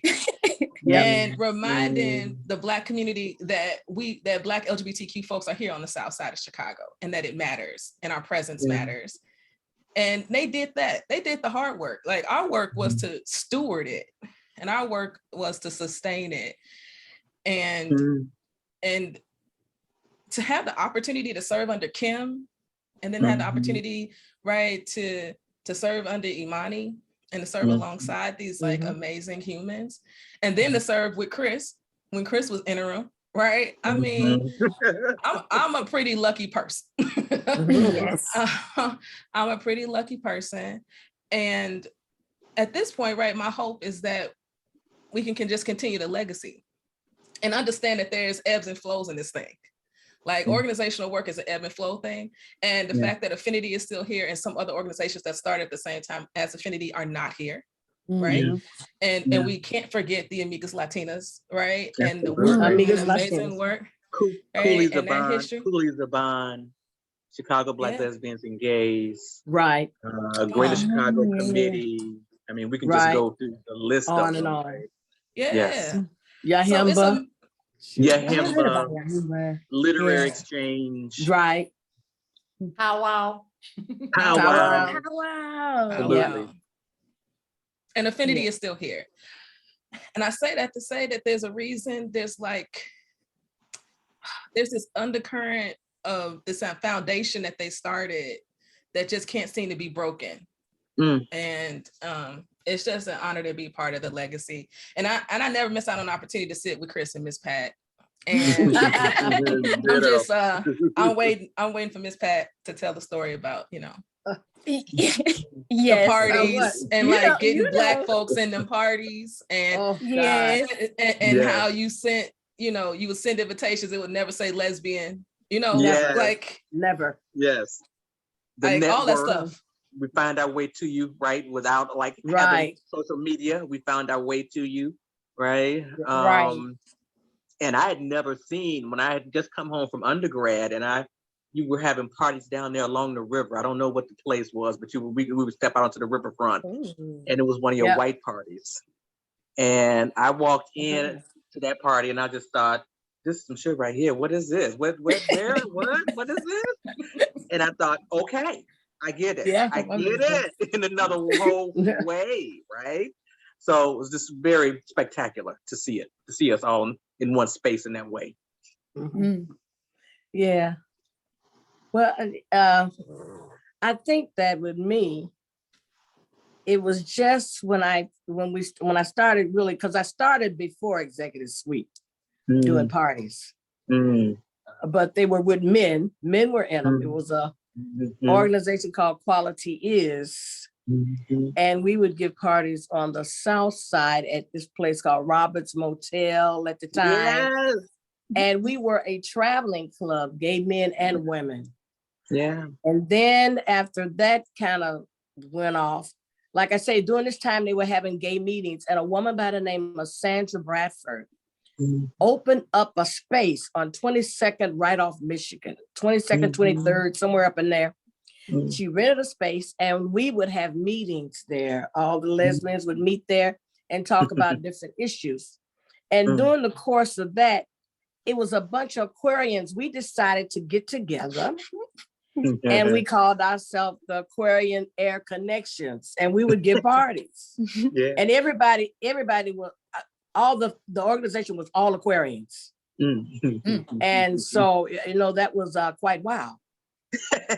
F: And reminding the Black community that Black LGBTQ folks are here on the South Side of Chicago, and that it matters, and our presence matters. And they did that. They did the hard work. Like, our work was to steward it, and our work was to sustain it. And to have the opportunity to serve under Kim, and then have the opportunity, right, to serve under Imani, and to serve alongside these like amazing humans, and then to serve with Chris when Chris was interim, right? I mean, I'm a pretty lucky person.
A: Yes.
F: I'm a pretty lucky person. And at this point, right, my hope is that we can just continue the legacy and understand that there's ebbs and flows in this thing. Like, organizational work is an ebb and flow thing. And the fact that Affinity is still here, and some other organizations that started at the same time as Affinity are not here, right? And we can't forget the Amigas Latinas, right? And the work,
A: Amigas
F: amazing
A: Latinas.
F: work.
G: Cooley's
F: and that history.
G: the Bond, Chicago Black Lesbians and Gays,
A: Right.
G: Greater Chicago Committee. I mean, we can just go through the list
A: on
G: of them.
A: and on.
G: Right?
F: Yeah.
A: Yahimba.
G: Yahimba. Literary Exchange.
A: Right.
D: Powwow.
G: Powwow.
A: Absolutely.
F: And Affinity is still here. And I say that to say that there's a reason. There's this undercurrent of this foundation that they started that just can't seem to be broken. And it's just an honor to be part of the legacy. And I never miss out on an opportunity to sit with Chris and Miss Pat. And I'm waiting for Miss Pat to tell the story about, the parties and like getting Black folks in them parties, and and how you sent, you would send invitations, it would never say lesbian, like
A: never.
G: Yes.
F: Like all that stuff.
G: We find our way to you, right? Without having social media, we found our way to you, right? And I had never seen, when I had just come home from undergrad, and you were having parties down there along the river. I don't know what the place was, but we would step out onto the riverfront, and it was one of your white parties. And I walked in to that party, and I just thought, this is some shit right here. What is this? Where? What is this? And I thought, okay, I get it. I get it in another whole way, right? So it was just very spectacular to see us all in one space in that way.
A: Yeah. Well, I think that with me, it was just when I started really, because I started before Executive Suite doing parties, but they were with men. Men were in them. It was a organization called Quality Is, and we would give parties on the South Side at this place called Roberts Motel at the time. And we were a traveling club, gay men and women. And then after that kind of went off, like I say, during this time they were having gay meetings, and a woman by the name of Sandra Bradford opened up a space on 22nd right off Michigan, 22nd, 23rd, somewhere up in there. She rented a space, and we would have meetings there. All the lesbians would meet there and talk about different issues. And during the course of that, it was a bunch of Aquarians. We decided to get together, and we called ourselves the Aquarian Air Connections, and we would give parties. And everybody was, the organization was all Aquarians. And so, that was quite wild.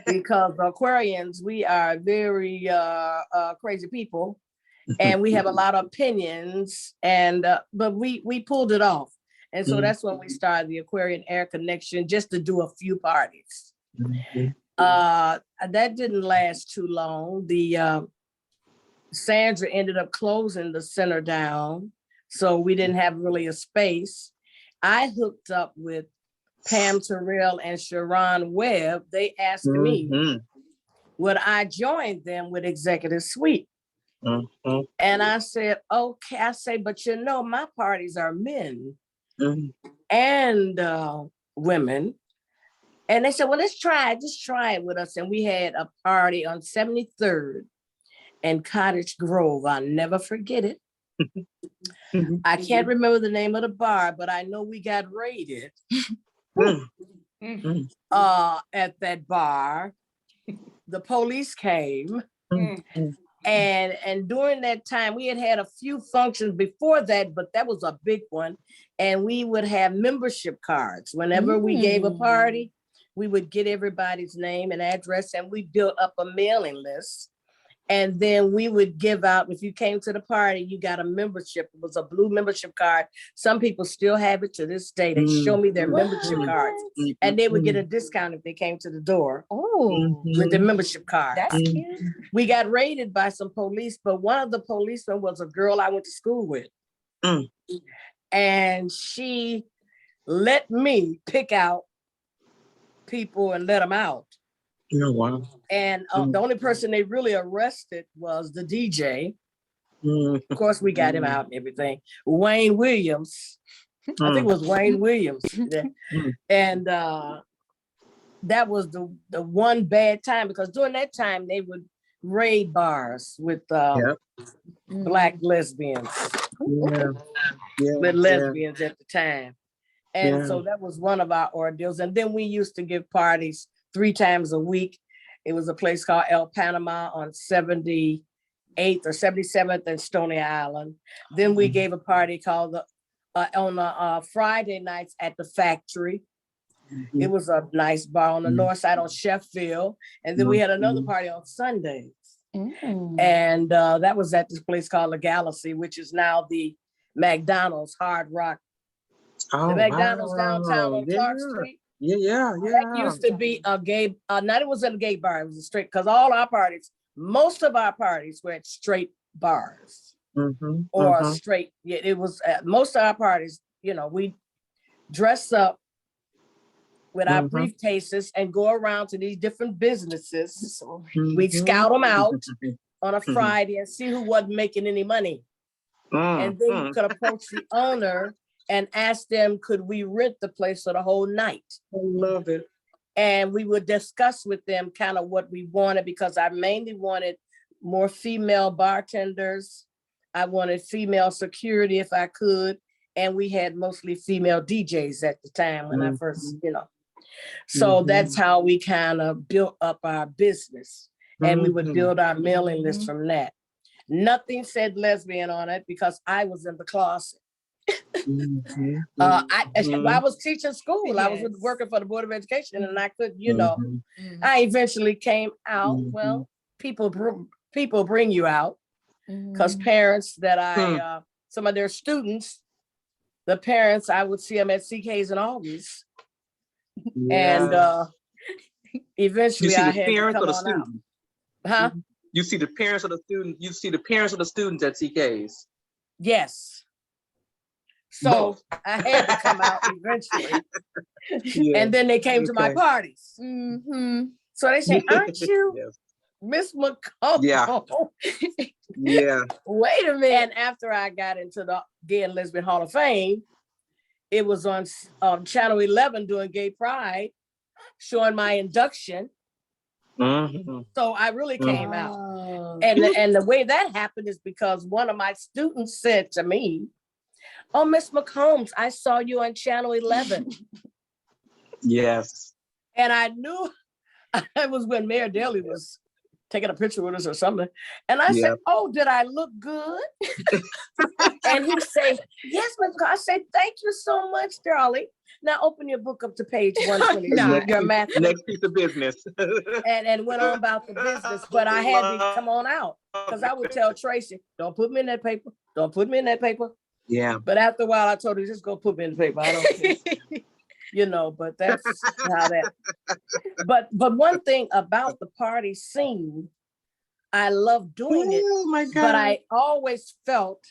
A: Because the Aquarians, we are very crazy people, and we have a lot of opinions, and but we pulled it off. And so that's when we started the Aquarian Air Connection, just to do a few parties. That didn't last too long. The Sandra ended up closing the center down, so we didn't have really a space. I hooked up with Pam Terrell and Sharon Webb. They asked me, would I join them with Executive Suite? And I said, okay. I say, but you know, my parties are men and women. And they said, well, let's try it. Just try it with us. And we had a party on 73rd and Cottage Grove. I'll never forget it. I can't remember the name of the bar, but I know we got raided at that bar. The police came. And during that time, we had a few functions before that, but that was a big one. And we would have membership cards. Whenever we gave a party, we would get everybody's name and address, and we built up a mailing list. And then we would give out, if you came to the party, you got a membership. It was a blue membership card. Some people still have it to this day. They show me their membership cards, and they would get a discount if they came to the door with the membership card.
D: That's cute.
A: We got raided by some police, but one of the policemen was a girl I went to school with. And she let me pick out people and let them out.
G: Oh, wow.
A: And the only person they really arrested was the DJ. Of course, we got him out and everything. Wayne Williams. I think it was Wayne Williams. And that was the one bad time, because during that time they would raid bars with Black lesbians. With lesbians at the time. And so that was one of our ordeals. And then we used to give parties 3 times a week. It was a place called El Panama on 78th or 77th and Stony Island. Then we gave a party called on Friday nights at the Factory. It was a nice bar on the north side on Sheffield. And then we had another party on Sundays. And that was at this place called the Galaxy, which is now the McDonald's Hard Rock. The McDonald's downtown on Clark Street. That used to be a gay, not it wasn't a gay bar, it was a straight, because all our parties, most of our parties were at straight bars or straight. Yeah, it was most of our parties, you know, we dress up with our briefcases and go around to these different businesses. We'd scout them out on a Friday and see who wasn't making any money. And then you could approach the owner and ask them, could we rent the place for the whole night?
G: I love it.
A: And we would discuss with them kind of what we wanted, because I mainly wanted more female bartenders. I wanted female security if I could. And we had mostly female DJs at the time when I first, you know. So that's how we kind of built up our business. And we would build our mailing list from that. Nothing said lesbian on it because I was in the closet. I was teaching school. I was working for the Board of Education, and I could, you know, I eventually came out. Well, people bring you out, because parents that some of their students, the parents, I would see them at CK's and Always, and eventually I had to come on out.
G: You see the parents of the students. You see the parents of the students at CK's.
A: Yes. So I had to come out eventually. And then they came to my parties. So they say, aren't you Miss McCombs? Wait a minute. And after I got into the Gay and Lesbian Hall of Fame, it was on Channel 11 doing Gay Pride, showing my induction. So I really came out. And the way that happened is because one of my students said to me, oh, Miss McCombs, I saw you on Channel 11.
G: Yes.
A: And I knew it was when Mayor Daley was taking a picture with us or something. And I said, oh, did I look good? And he said, yes, Miss McCombs. I said, thank you so much, darling. Now open your book up to page 120.
F: No.
A: Your math.
G: Next piece of business.
A: And went on about the business, but I had to come on out because I would tell Tracy, don't put me in that paper. Don't put me in that paper.
G: Yeah.
A: But after a while, I told her, just go put me in the paper. I don't care. You know, but that's how that. But one thing about the party scene, I love doing it.
G: Oh my God.
A: But I always felt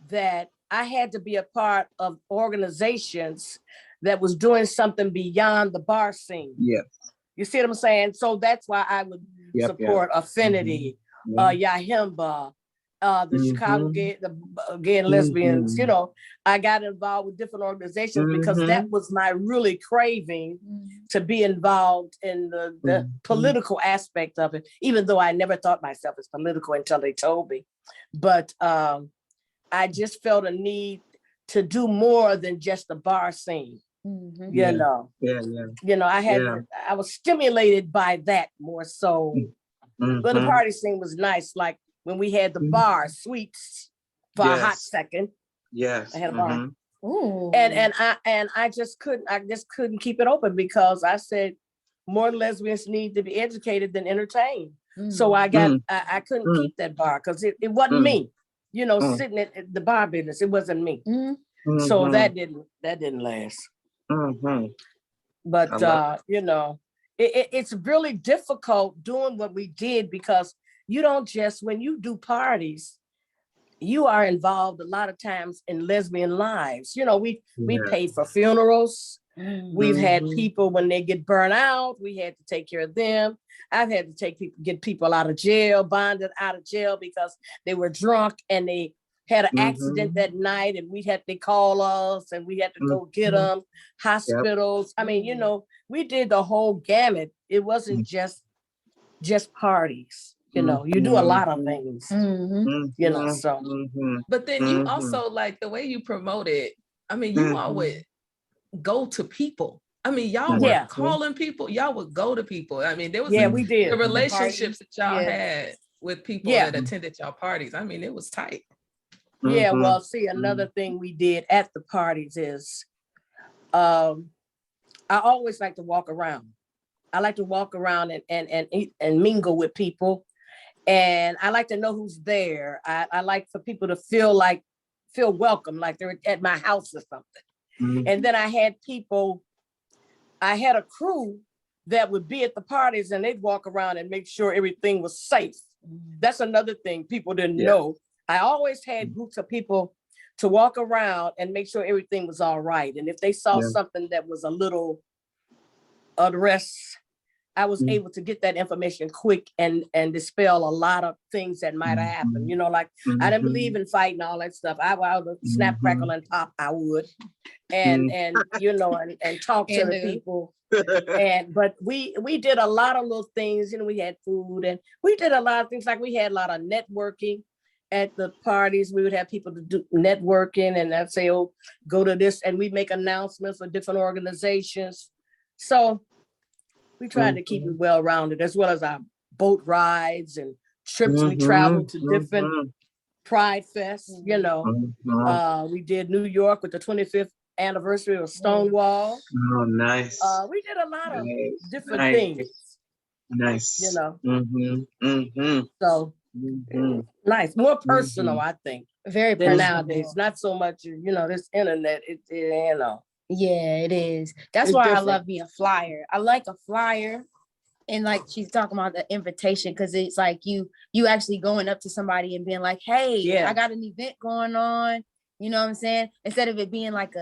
A: that I had to be a part of organizations that was doing something beyond the bar scene.
G: Yeah.
A: You see what I'm saying? So that's why I would support Affinity, Yahimba, the Chicago gay and lesbians. You know, I got involved with different organizations because that was my really craving to be involved in the political aspect of it, even though I never thought myself as political until they told me. But I just felt a need to do more than just the bar scene. You know, you know, I was stimulated by that more so. But the party scene was nice, like when we had the bar Sweets for a hot second.
G: Yes.
A: I had a bar. And I just couldn't keep it open because I said more lesbians need to be educated than entertained. So I couldn't keep that bar because it wasn't me, you know, sitting at the bar business. It wasn't me. So that didn't last. But you know, it's really difficult doing what we did because you don't just, when you do parties, you are involved a lot of times in lesbian lives. You know, we pay for funerals. We've had people when they get burnt out, we had to take care of them. I've had to get people out of jail, bonded out of jail because they were drunk and they had an accident that night and they call us and we had to go get them, hospitals. I mean, you know, we did the whole gamut. It wasn't just parties. You know, you do a lot of things, you know, so.
F: But then you also, like, the way you promote it, I mean, you all would go to people. I mean, y'all were calling people, y'all would go to people. I mean, there was
A: we did.
F: The relationships that y'all had with people that attended y'all parties. I mean, it was tight.
A: Yeah, well, see, another thing we did at the parties is I always like to walk around. I like to walk around and eat and mingle with people. And I like to know who's there. I like for people to feel welcome, like they're at my house or something. And then I had a crew that would be at the parties and they'd walk around and make sure everything was safe. That's another thing people didn't know. I always had groups of people to walk around and make sure everything was all right. And if they saw something that was a little unrest, I was able to get that information quick and dispel a lot of things that might have happened. You know, like I didn't believe in fighting all that stuff. I would snap, crackle, and pop. I would, and you know, and talk to the people. But we did a lot of little things. You know, we had food and we did a lot of things. Like we had a lot of networking at the parties. We would have people to do networking, and I'd say, "Oh, go to this," and we make announcements for different organizations. So we tried to keep it well-rounded, as well as our boat rides and trips. We traveled to different Pride Fests, you know. We did New York with the 25th anniversary of Stonewall.
G: Oh, nice.
A: We did a lot of different things.
G: Nice.
A: You know. So nice, more personal, I think.
B: Very
A: Than
B: personal.
A: nowadays. Not so much, you know, this internet, you know.
B: Yeah, it is. That's
A: It's
B: why
A: different.
B: I love being a flyer. I like a flyer. And like she's talking about the invitation, because it's like you actually going up to somebody and being like, hey, I got an event going on. You know what I'm saying? Instead of it being like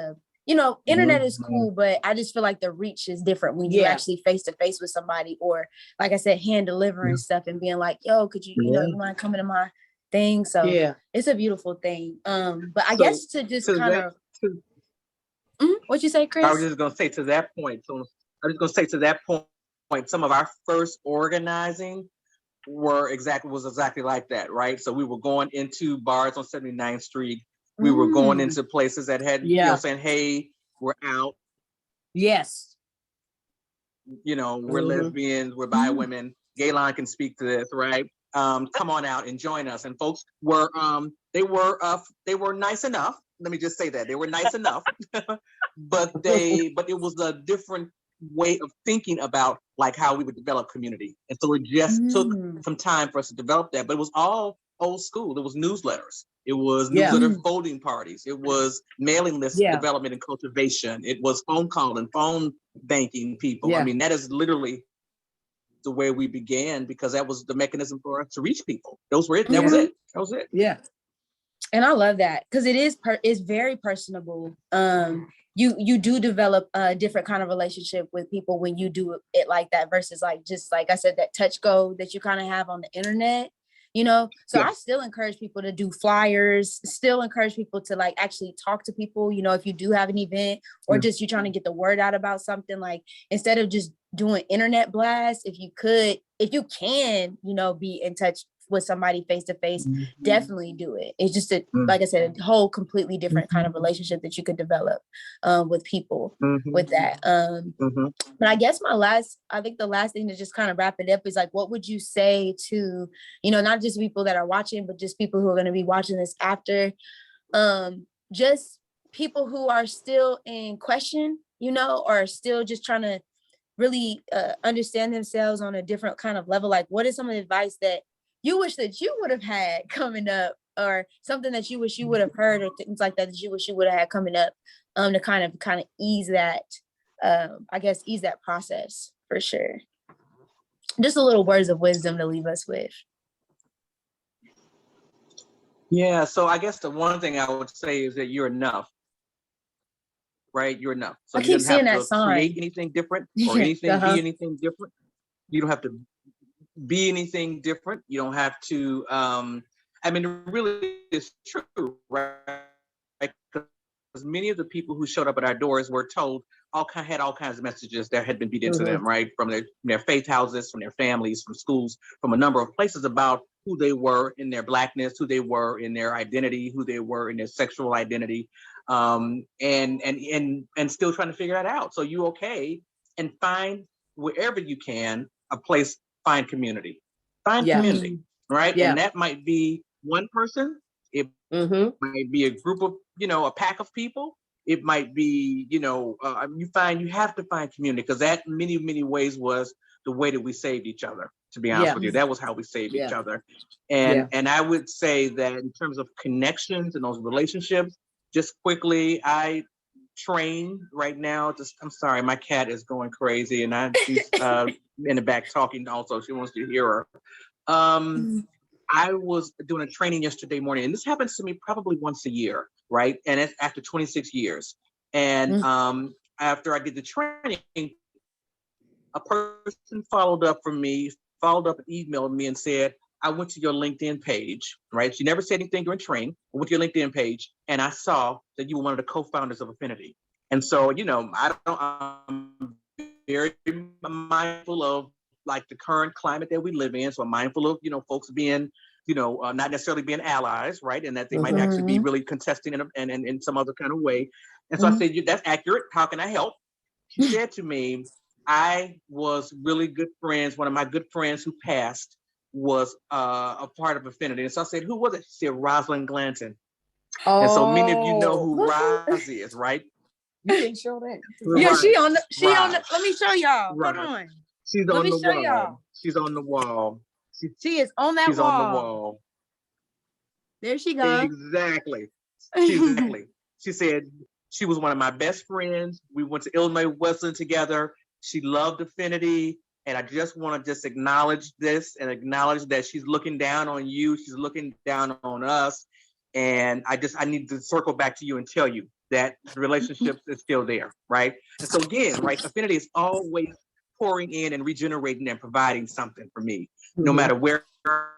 B: internet is cool, but I just feel like the reach is different when you're actually face to face with somebody, or like I said, hand delivering stuff and being like, yo, could you, you mind coming to my thing? So it's a beautiful thing. But I guess to just kind of, what'd you say, Chris?
G: I was just gonna say to that point. Some of our first organizing was exactly like that, right? So we were going into bars on 79th Street. We were going into places that had, you know, saying, hey, we're out.
A: Yes.
G: You know, we're lesbians, we're bi women. Gaylon can speak to this, right? Come on out and join us. And folks were, they were nice enough. Let me just say that they were nice enough, but it was a different way of thinking about like how we would develop community. And so it just took some time for us to develop that, but it was all old school. It was newsletters. It was newsletter folding parties. It was mailing list development and cultivation. It was phone call and phone banking people. I mean, that is literally the way we began, because that was the mechanism for us to reach people. Those were it. That was it. That was it.
A: Yeah.
B: And I love that, because it's very personable. You do develop a different kind of relationship with people when you do it like that versus like, just like I said, that touch go that you kind of have on the internet, you know? So I still encourage people to do flyers, still encourage people to like actually talk to people, you know, if you do have an event or just you're trying to get the word out about something, like instead of just doing internet blasts, if you can, you know, be in touch with somebody face to face, definitely do it. It's just like I said, a whole completely different kind of relationship that you could develop with people with that. But I guess I think the last thing to just kind of wrap it up is like, what would you say to, you know, not just people that are watching, but just people who are going to be watching this after, just people who are still in question, you know, or still just trying to really understand themselves on a different kind of level. Like, what is some of the advice that you wish that you would have had coming up, or something that you wish you would have heard, or things like that you wish you would have had coming up, to kind of ease that, I guess, ease that process for sure. Just a little words of wisdom to leave us with.
G: Yeah, so I guess the one thing I would say is that you're enough, right? You're enough. So
B: I keep seeing that sign.
G: Create anything different or anything, be anything different. You don't have to be anything different. You don't have to, I mean, it really is true, right? Because many of the people who showed up at our doors were told had all kinds of messages that had been beat into them, right? From their faith houses, from their families, from schools, from a number of places about who they were in their Blackness, who they were in their identity, who they were in their sexual identity, and still trying to figure that out. So you and find wherever you can a place. Find community, community, right?
B: Yeah.
G: And that might be one person. It might be a group of, a pack of people. It might be, you have to find community, because that in many, many ways was the way that we saved each other, to be honest with you. That was how we saved each other. And I would say that in terms of connections and those relationships, just quickly, I train right now. I'm sorry, my cat is going crazy, and she's in the back talking also. She wants to hear her. I was doing a training yesterday morning, and this happens to me probably once a year, right? And it's after 26 years. And after I did the training, a person followed up and emailed me and said, I went to your LinkedIn page, right? She never said anything during training. I went to your LinkedIn page, and I saw that you were one of the co-founders of Affinity. And so, I'm very mindful of like the current climate that we live in. So I'm mindful of, folks being, not necessarily being allies, right? And that they might actually be really contesting in some other kind of way. And so I said, that's accurate. How can I help? She said to me, I was really good friends. One of my good friends who passed was a part of Affinity. And so I said, who was it? She said, Rosalind Glanton. And so many of you know who Roz is, right?
A: You didn't show that.
B: Yeah, she on the, let me show y'all. Hold on.
G: She's on the wall. Y'all. She's on the wall.
B: She is on that wall.
G: She's on the wall.
B: There she goes.
G: Exactly. Exactly. She said she was one of my best friends. We went to Illinois Wesleyan together. She loved Affinity. And I just want to acknowledge this and acknowledge that she's looking down on you. She's looking down on us. And I need to circle back to you and tell you that the relationship is still there, right? And so again, right, Affinity is always pouring in and regenerating and providing something for me, no matter where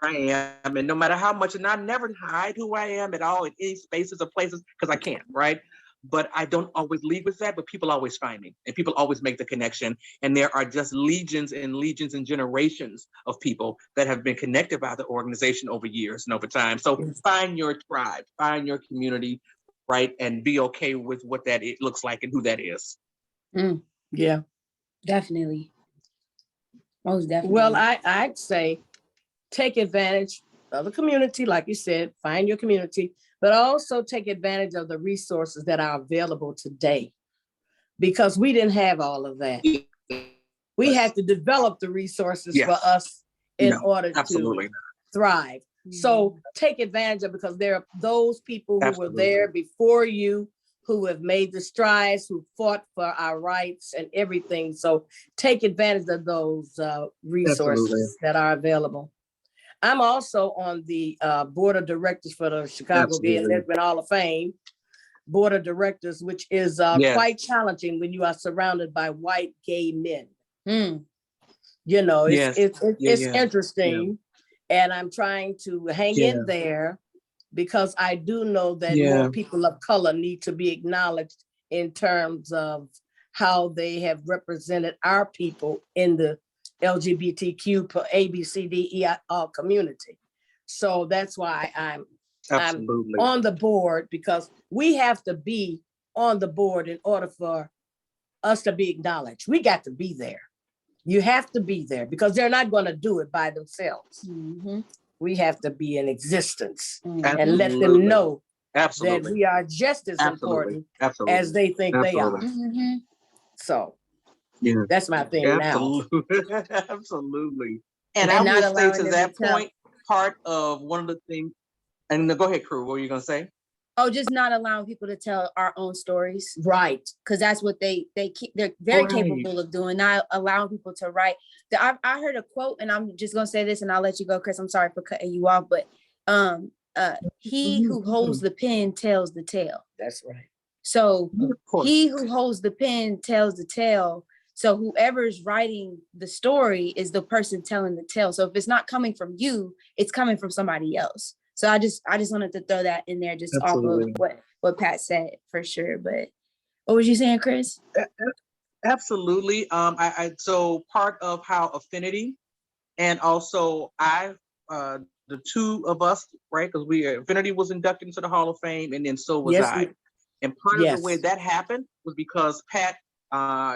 G: I am and no matter how much, and I never hide who I am at all in any spaces or places, because I can't, right? But I don't always lead with that, but people always find me and people always make the connection. And there are just legions and generations of people that have been connected by the organization over years and over time. So find your tribe, find your community, right? And be okay with what it looks like and who that is.
A: Yeah.
B: Definitely. Most definitely.
A: Well, I'd say take advantage of the community, like you said, find your community, but also take advantage of the resources that are available today. because we didn't have all of that. We had to develop the resources for us in order to thrive. So take advantage of, because there are those people who were there before you, who have made the strides, who fought for our rights and everything. So take advantage of those resources that are available. I'm also on the board of directors for the Chicago Gay and Lesbian Hall of Fame board of directors, which is quite challenging when you are surrounded by white gay men. You know, it's interesting, and I'm trying to hang in there, because I do know that more people of color need to be acknowledged in terms of how they have represented our people in the LGBTQ ABCDE community. So that's why I'm on the board, because we have to be on the board in order for us to be acknowledged. We got to be there. You have to be there, because they're not going to do it by themselves. We have to be in existence and let them know that we are just as important as they think they are. So that's my thing now.
G: Absolutely. And I will say to that point, part of one of the things, and go ahead, Crew, what were you going to say?
B: Oh, just not allowing people to tell our own stories.
A: Right.
B: Because that's what they're very capable of doing, not allowing people to write. I heard a quote, and I'm just going to say this and I'll let you go, Chris. I'm sorry for cutting you off, but he who holds the pen tells the tale.
A: That's right.
B: So he who holds the pen tells the tale. So whoever's writing the story is the person telling the tale. So if it's not coming from you, it's coming from somebody else. So I just wanted to throw that in there, just off of what Pat said, for sure. But what was you saying, Chris?
G: Absolutely. So part of how Affinity, and also the two of us, right? Because Affinity was inducted into the Hall of Fame, and then so was I. And part of the way that happened was because Pat,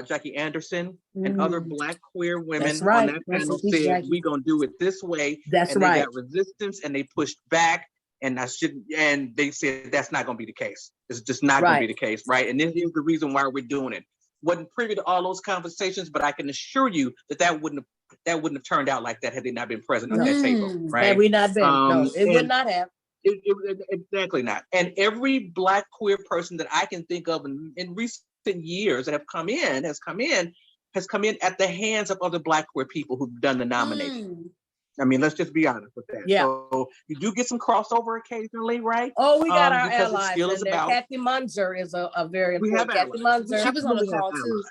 G: Jackie Anderson, and other Black queer women on that panel said, we're going to do it this way. They got resistance, and they pushed back, and they said that's not going to be the case. It's just not going to be the case, right? And this is the reason why we're doing it. Wasn't privy to all those conversations, but I can assure you that wouldn't have turned out like that had they not been present on that table, right?
A: Had we not been, no, it would not have.
G: Exactly not. And every Black queer person that I can think of in recent years that has come in at the hands of other Black queer people who've done the nomination. I mean, let's just be honest with that.
A: Yeah.
G: So you do get some crossover occasionally, right?
A: Oh, we got our allies in there. Kathy Munzer is a very important. Kathy Munzer.
B: She was on the call too.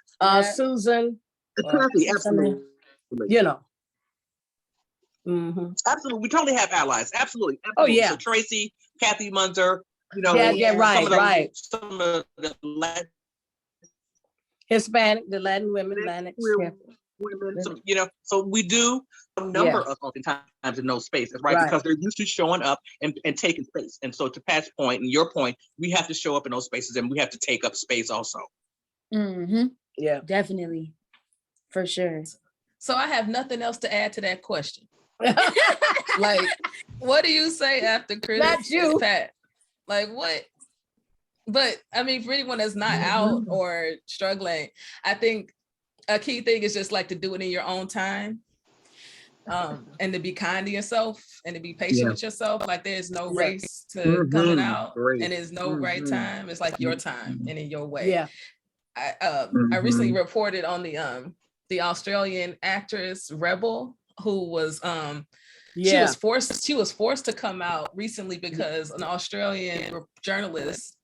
A: Susan.
G: Kathy, absolutely.
A: You know.
G: Absolutely. We totally have allies. Absolutely.
A: Oh, yeah.
G: So Tracy, Kathy Munzer,
A: right.
G: Some of the
A: Hispanic, the Latin women,
G: women, so we do a number of oftentimes in those spaces, right? Because they're used to showing up and taking space. And so to Pat's point and your point, we have to show up in those spaces, and we have to take up space also.
B: Yeah, definitely. For sure.
F: So I have nothing else to add to that question. Like, what do you say after Chris?
A: Not you,
F: Pat. Like, what? But I mean, for anyone that's not out or struggling, I think a key thing is just like to do it in your own time, and to be kind to yourself and to be patient with yourself. Like, there's no race to coming out, and there's no right time. It's like your time and in your way.
A: Yeah.
F: I recently reported on the Australian actress Rebel, who was she was forced to come out recently because an Australian journalist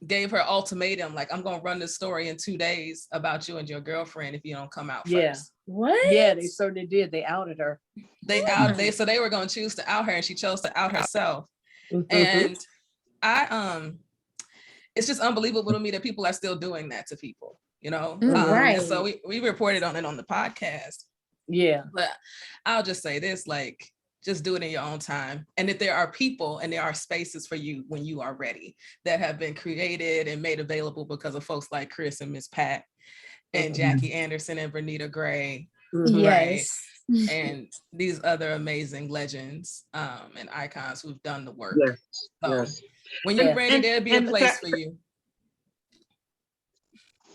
F: gave her ultimatum, like, I'm gonna run this story in 2 days about you and your girlfriend if you don't come out first.
B: What?
A: Yeah, they certainly did. They outed her.
F: So they were gonna choose to out her, and she chose to out herself. And it's just unbelievable to me that people are still doing that to people, you know?
B: Right.
F: And so we reported on it on the podcast.
A: Yeah.
F: But I'll just say this, like, just do it in your own time. And that there are people and there are spaces for you when you are ready that have been created and made available because of folks like Chris and Miss Pat and Jackie Anderson and Bernita Gray.
B: Yes.
F: Right? And these other amazing legends and icons who've done the work.
G: Yes.
F: When you're ready, there'll be a place for you.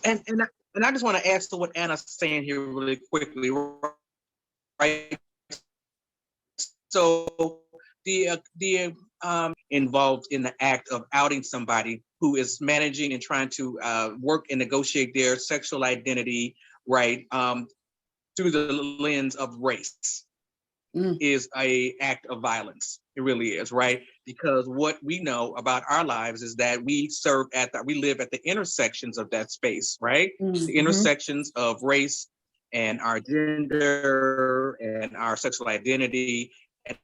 G: And I just want to add to what Anna's saying here really quickly, right? So the involved in the act of outing somebody who is managing and trying to work and negotiate their sexual identity, right, through the lens of race is a act of violence. It really is, right? Because what we know about our lives is that we live at the intersections of that space, right? The intersections of race and our gender and our sexual identity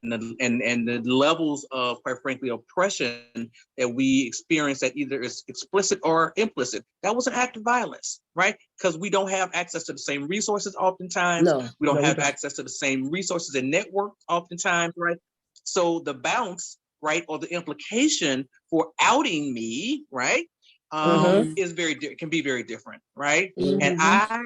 G: and the levels of, quite frankly, oppression that we experience that either is explicit or implicit. That was an act of violence, right? Because we don't have access to the same resources oftentimes. We don't have access to the same resources and networks oftentimes, right? So the bounce, right, or the implication for outing me, right, can be very different, right? And I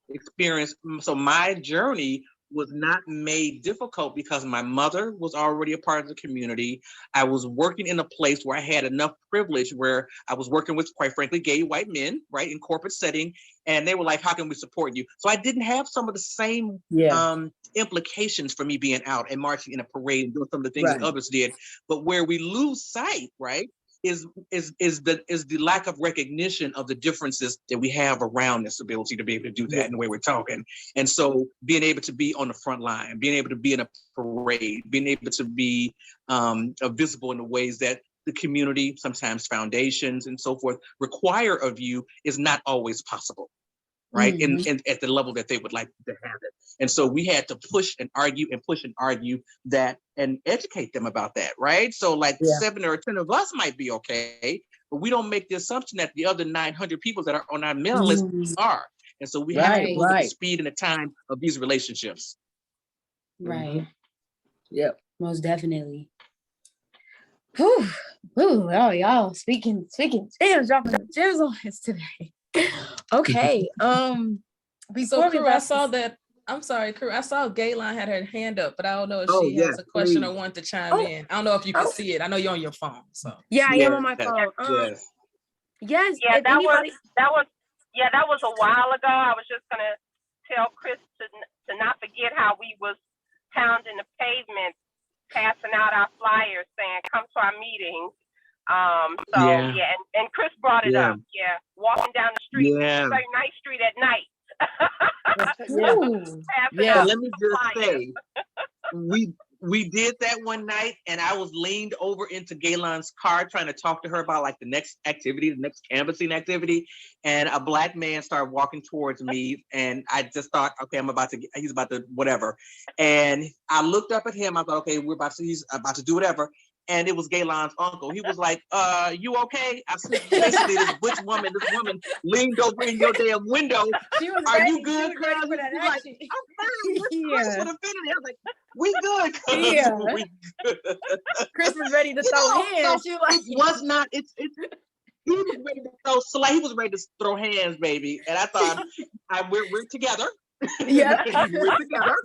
G: experienced, so my journey was not made difficult because my mother was already a part of the community. I was working in a place where I had enough privilege where I was working with, quite frankly, gay white men, right, in corporate setting. And they were like, how can we support you? So I didn't have some of the same implications for me being out and marching in a parade and doing some of the things that others did. But where we lose sight, right, is the lack of recognition of the differences that we have around this ability to be able to do that in the way we're talking. And so being able to be on the front line, being able to be in a parade, being able to be visible in the ways that the community, sometimes foundations and so forth, require of you is not always possible, right? And at the level that they would like to have it. And so we had to push and argue that and educate them about that, right? So like 7 or 10 of us might be okay, but we don't make the assumption that the other 900 people that are on our mailing list are. And so we have to move at the speed and the time of these relationships.
B: Right. Yep. Most definitely. Whew. Whew. Oh, y'all speaking gems, dropping the gems on us today. Okay.
F: So Crew, I saw that. I'm sorry, Crew. I saw Gayline had her hand up, but I don't know if she has a question or want to chime in. I don't know if you can see it. I know you're on your phone. So
B: I am on my phone. Yes.
H: Yeah, that was a while ago. I was just gonna tell Chris to not forget how we was pounding the pavement, passing out our flyers saying, come to our meetings. And Chris brought it up. Yeah. Walking down the street, very nice street at night.
G: Let me just say, we did that one night, and I was leaned over into Gaylan's car trying to talk to her about like the next activity, the next canvassing activity, and a Black man started walking towards me, and I just thought, okay, he's about to whatever, and I looked up at him. I thought, okay, he's about to do whatever. And it was Gaylan's uncle. He was like, you okay? I said, basically, this woman leaned over in your damn window. Are you good, cuz? He's like, I'm fine. What's Chris with Affinity? I was like, we good, cuz. We good.
B: Chris was ready to throw hands.
G: He was ready to throw hands, baby. And I thought, we're together.
B: Yeah.
G: We're together.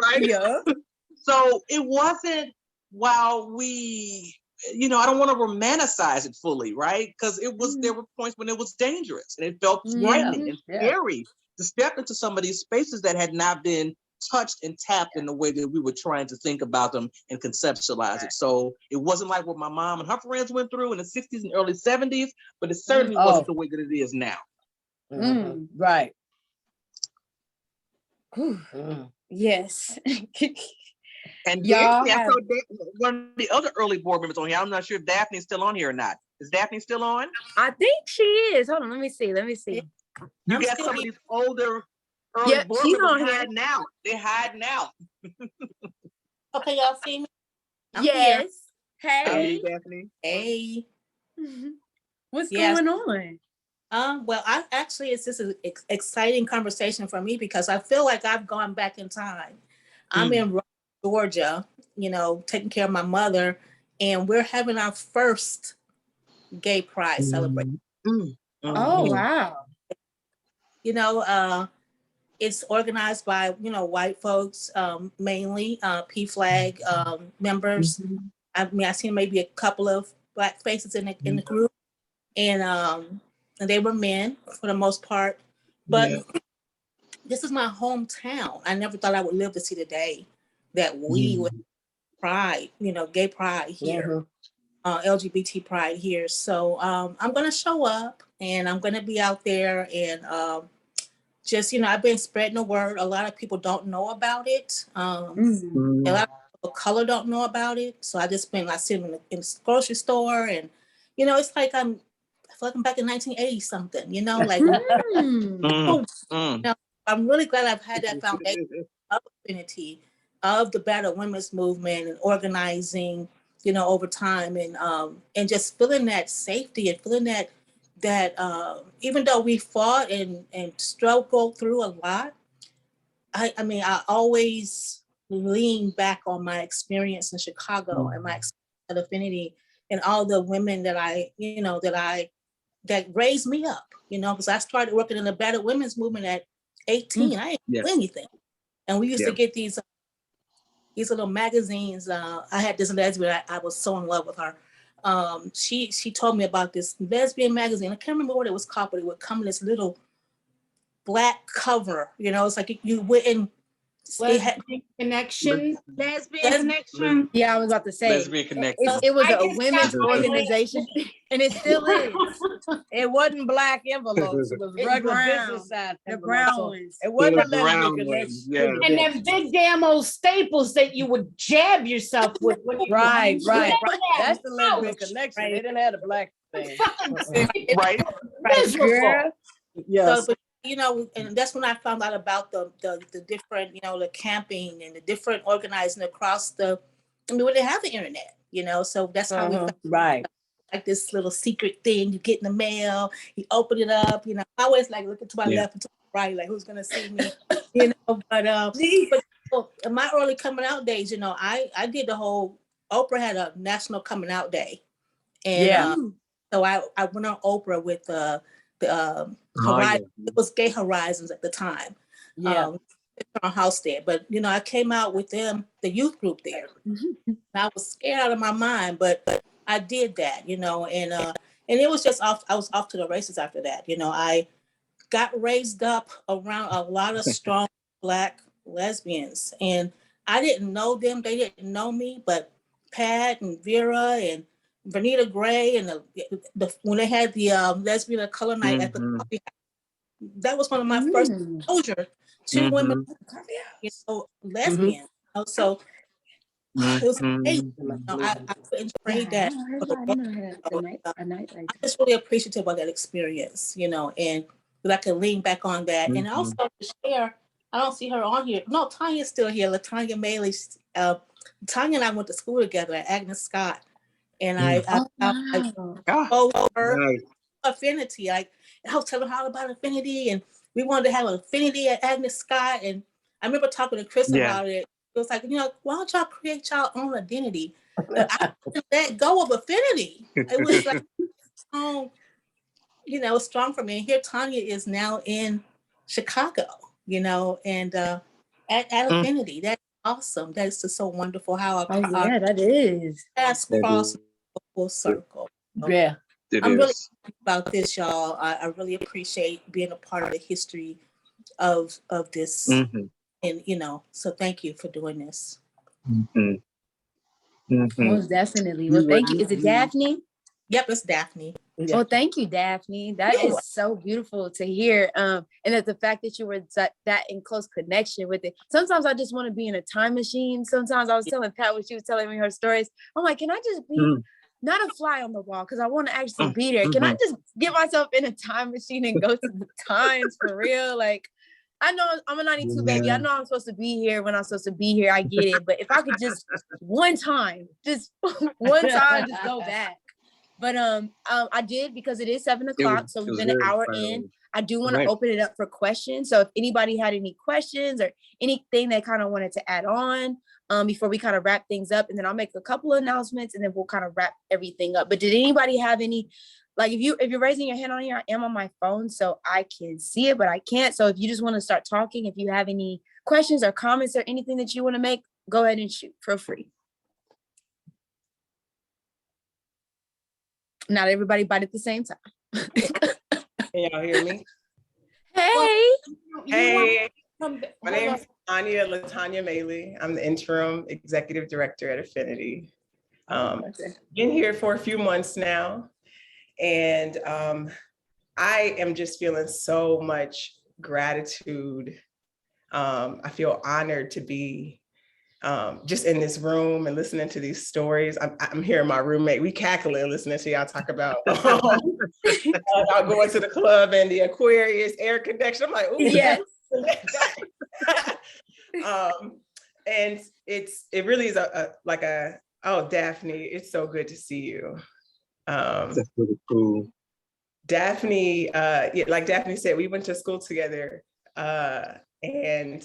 G: Right?
B: Yeah.
G: So it wasn't, while we, I don't want to romanticize it fully, right? Because there were points when it was dangerous and it felt threatening and scary to step into some of these spaces that had not been touched and tapped in the way that we were trying to think about them and conceptualize it. So it wasn't like what my mom and her friends went through in the 60s and early 70s, but it certainly wasn't the way that it is now.
A: Right.
B: Yes.
G: And Daphne, I saw one of the other early board members on here. I'm not sure if Daphne's still on here or not. Is Daphne still on?
B: I think she is. Hold on, let me see.
G: You got some of these older early board members hiding out. They're hiding out.
I: Okay, y'all see me?
B: Yes.
G: Hey, Daphne.
I: Hey.
B: What's going on?
I: Well, it's just an exciting conversation for me because I feel like I've gone back in time. I'm in Georgia, taking care of my mother, and we're having our first gay pride celebration.
B: Oh, wow.
I: It's organized by, white folks, mainly PFLAG members. I mean, I've seen maybe a couple of Black faces in the group. And and they were men for the most part. But this is my hometown. I never thought I would live to see the day that we would pride, gay pride here, LGBT pride here. So I'm going to show up and I'm going to be out there and just, I've been spreading the word. A lot of people don't know about it. A lot of people of color don't know about it. So I just been like sitting in the grocery store and, it's like I feel like I'm back in 1980 something, like I'm really glad I've had that foundation of Affinity, of the Better Women's Movement and organizing, over time and just feeling that safety and feeling that even though we fought and struggled through a lot, I mean, I always lean back on my experience in Chicago and my experience at Affinity and all the women that that raised me up, because I started working in the Better Women's Movement at 18. I didn't do anything. And we used to get these little magazines. I had this lesbian, I was so in love with her. She told me about this lesbian magazine. I can't remember what it was called, but it would come in this little black cover. It's like you wouldn't.
E: Lesbian Connection.
D: Yeah, I was about to say.
G: Lesbian Connection.
D: It was a women's organization, and it still is.
A: It wasn't black envelopes. It was regular business side.
D: The brown ones.
A: It wasn't
G: The
A: a
G: brown
A: lesbian
G: ones,
A: connection.
E: And them big damn old staples that you would jab yourself with. When you
A: Right.
E: Remember
A: That's the lesbian
E: Ouch.
A: connection.
I: Right.
A: They didn't have the black thing.
G: Right.
E: Miserable.
A: Yes.
I: So, but and that's when I found out about the different, the camping and the different organizing across we didn't have the internet, so that's how we found
A: Right.
I: like this little secret thing you get in the mail, you open it up, I always like looking to my left and to my right, like who's gonna see me, but in my early coming out days, I did the whole, Oprah had a national coming out day. And so I went on Oprah with the Horizon. It was Gay Horizons at the time. On house there, but I came out with them, the youth group there. I was scared out of my mind, but I did that, and it was just off. I was off to the races after that. I got raised up around a lot of strong Black lesbians, and I didn't know them. They didn't know me, but Pat and Vera and Vernita Gray and when they had the lesbian of color night at the coffee house, that was one of my first exposure to women, lesbian. So it was amazing. I couldn't trade that. I'm just really appreciative of that experience, and that I can lean back on that. And also to share, I don't see her on here. No, Tanya's still here. LaTanya Maley. Tanya and I went to school together at Agnes Scott. And I told her Affinity. I was telling her all about Affinity, and we wanted to have an Affinity at Agnes Scott. And I remember talking to Chris about it. It was like, why don't y'all create y'all own identity? But I didn't let go of Affinity. It was like, strong for me. And here Tanya is now in Chicago, and at Affinity. That's awesome. That's just so wonderful how
D: that is.
I: Paths cross full circle.
A: Yeah.
I: I'm really about this, y'all. I really appreciate being a part of the history of this. And so thank you for doing this.
D: Most definitely. Well, thank you. Is it Daphne?
I: Yep, it's Daphne.
D: Well, thank you, Daphne. That is so beautiful to hear. And that the fact that you were that in close connection with it. Sometimes I just want to be in a time machine. Sometimes I was telling Pat when she was telling me her stories, I'm like, can I just be not a fly on the wall? Because I want to actually be there. Can I just get myself in a time machine and go to the times for real? Like, I know I'm a 92 baby. I know I'm supposed to be here when I'm supposed to be here. I get it. But if I could just one time just go back. But I did, because it is 7:00, so we've been an hour in. I do want to open it up for questions. So if anybody had any questions or anything they kind of wanted to add on before we kind of wrap things up, and then I'll make a couple of announcements and then we'll kind of wrap everything up. But did anybody have any, like if you're raising your hand on here, I am on my phone so I can see it, but I can't. So if you just want to start talking, if you have any questions or comments or anything that you want to make, go ahead and shoot for free. Not everybody bite at the same time.
J: Can y'all hear me?
D: Hey.
J: Hey, my name is Latanya Maley. I'm the interim executive director at Affinity. Been here for a few months now, and I am just feeling so much gratitude. I feel honored to be just in this room and listening to these stories. I'm hearing my roommate, we cackling listening to y'all talk about about going to the club and the Aquarius air connection. I'm like, ooh,
D: Yes.
J: And it really is like oh, Daphne, it's so good to see you.
G: That's really cool.
J: Daphne, yeah, like Daphne said, we went to school together, and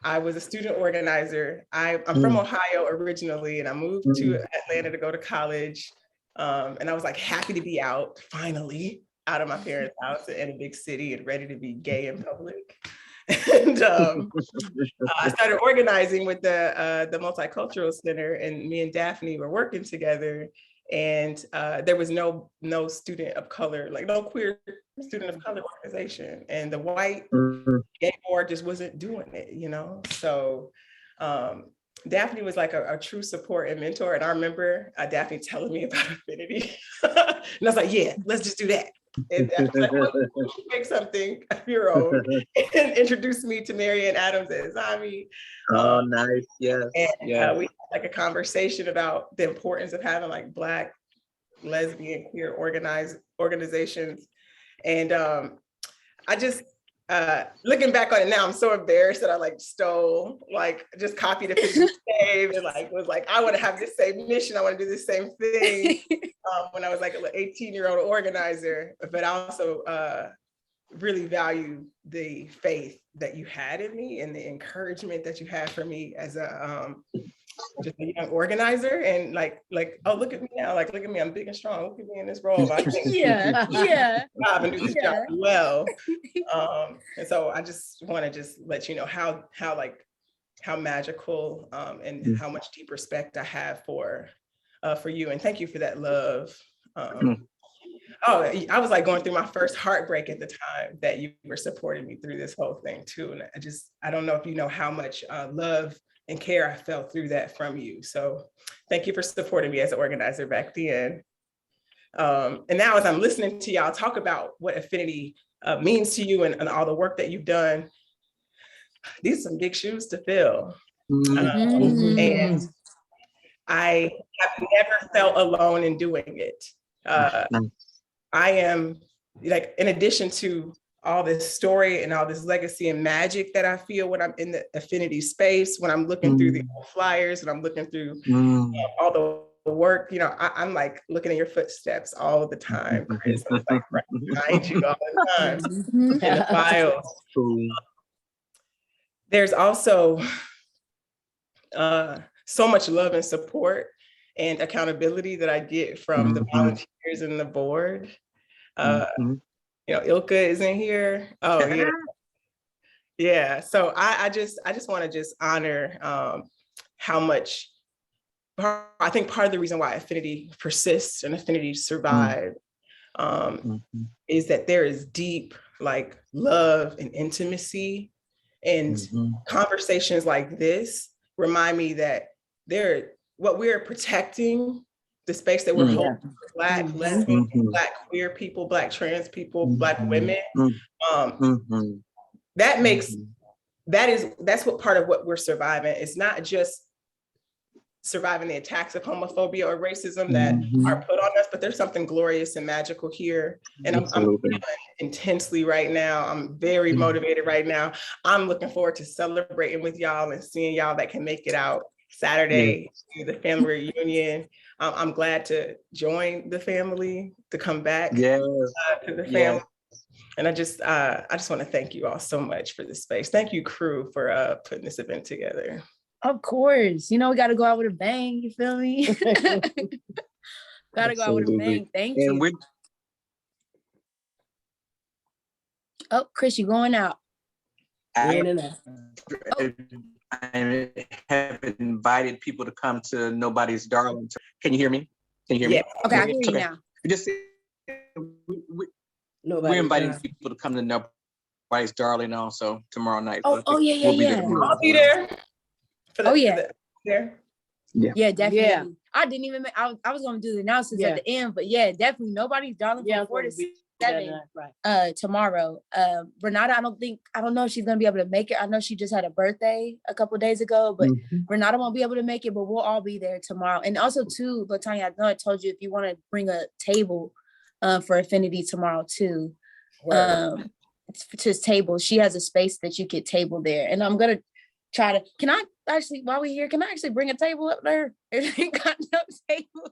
J: I was a student organizer. I'm from Ohio originally, and I moved to Atlanta to go to college. And I was like happy to be out, finally, out of my parents' house in a big city and ready to be gay in public. And I started organizing with the Multicultural Center, and me and Daphne were working together. And there was no student of color, like no queer student of color organization. And the white gay board just wasn't doing it, you know? So Daphne was like a true support and mentor. And I remember Daphne telling me about Affinity. And I was like, yeah, let's just do that. And Daphne was like, well, we should make something of your own. And introduced me to Marianne Adams and Zami.
G: Oh, nice. Yes.
J: And we had like a conversation about the importance of having like Black, lesbian, queer organizations. And I just, looking back on it now, I'm so embarrassed that I like stole, like just copied a picture save and like was like, I want to have this same mission. I want to do the same thing when I was like an 18-year-old organizer. But I also really value the faith that you had in me and the encouragement that you had for me as a just a young organizer. And like, oh, look at me now, like, look at me, I'm big and strong, look at me in this role. I think
D: Yeah.
J: job and do this job well. And so I just want to just let you know how magical and how much deep respect I have for you. And thank you for that love. Oh, I was like going through my first heartbreak at the time that you were supporting me through this whole thing too. And I don't know if you know how much love and care I felt through that from you. So thank you for supporting me as an organizer back then. And now as I'm listening to y'all talk about what Affinity means to you and all the work that you've done, these are some big shoes to fill. And I have never felt alone in doing it. I am like, in addition to all this story and all this legacy and magic that I feel when I'm in the Affinity space, when I'm looking through the old flyers and I'm looking through all the work, you know, I'm like looking at your footsteps all the time, Chris. I'm like right behind you all the time in the files. There's also so much love and support and accountability that I get from the volunteers and the board. You know, Ilka is in here. Oh yeah. Yeah. So I just want to just honor how much I think part of the reason why Affinity persists and Affinity survive is that there is deep like love and intimacy, and conversations like this remind me that what we're protecting, the space that we're holding for Black, lesbian, Black queer people, Black trans people, Black women, that's what part of what we're surviving. It's not just surviving the attacks of homophobia or racism that are put on us, but there's something glorious and magical here. And I'm feeling intensely right now. I'm very motivated right now. I'm looking forward to celebrating with y'all and seeing y'all that can make it out Saturday to the family reunion. I'm glad to join the family, to come back to the family. And I just want to thank you all so much for this space. Thank you, crew, for putting this event together.
D: Of course. You know, we got to go out with a bang. You feel me? Got to go out with a bang. Thank you. Oh, Chris, you're going out.
G: I have invited people to come to Nobody's Darling. Can you hear me? Can you hear me?
D: Okay, I can hear you now.
G: We're inviting people to come to Nobody's Darling also tomorrow night.
D: Yeah.
G: We'll be there tomorrow.
J: I'll be there.
D: There.
G: Yeah.
D: Yeah, definitely.
A: Yeah.
D: I didn't even I was gonna do the announcements at the end, but yeah, definitely Nobody's Darling from 4 to 7 tomorrow. Renata, I don't know if she's gonna be able to make it. I know she just had a birthday a couple days ago, but Renata won't be able to make it, but we'll all be there tomorrow. And also too, Latanya, I know I told you if you want to bring a table for Affinity tomorrow too. Just table. She has a space that you could table there. And I'm gonna try to, can I actually, while we're here, can I actually bring a table up there? If you got no tables.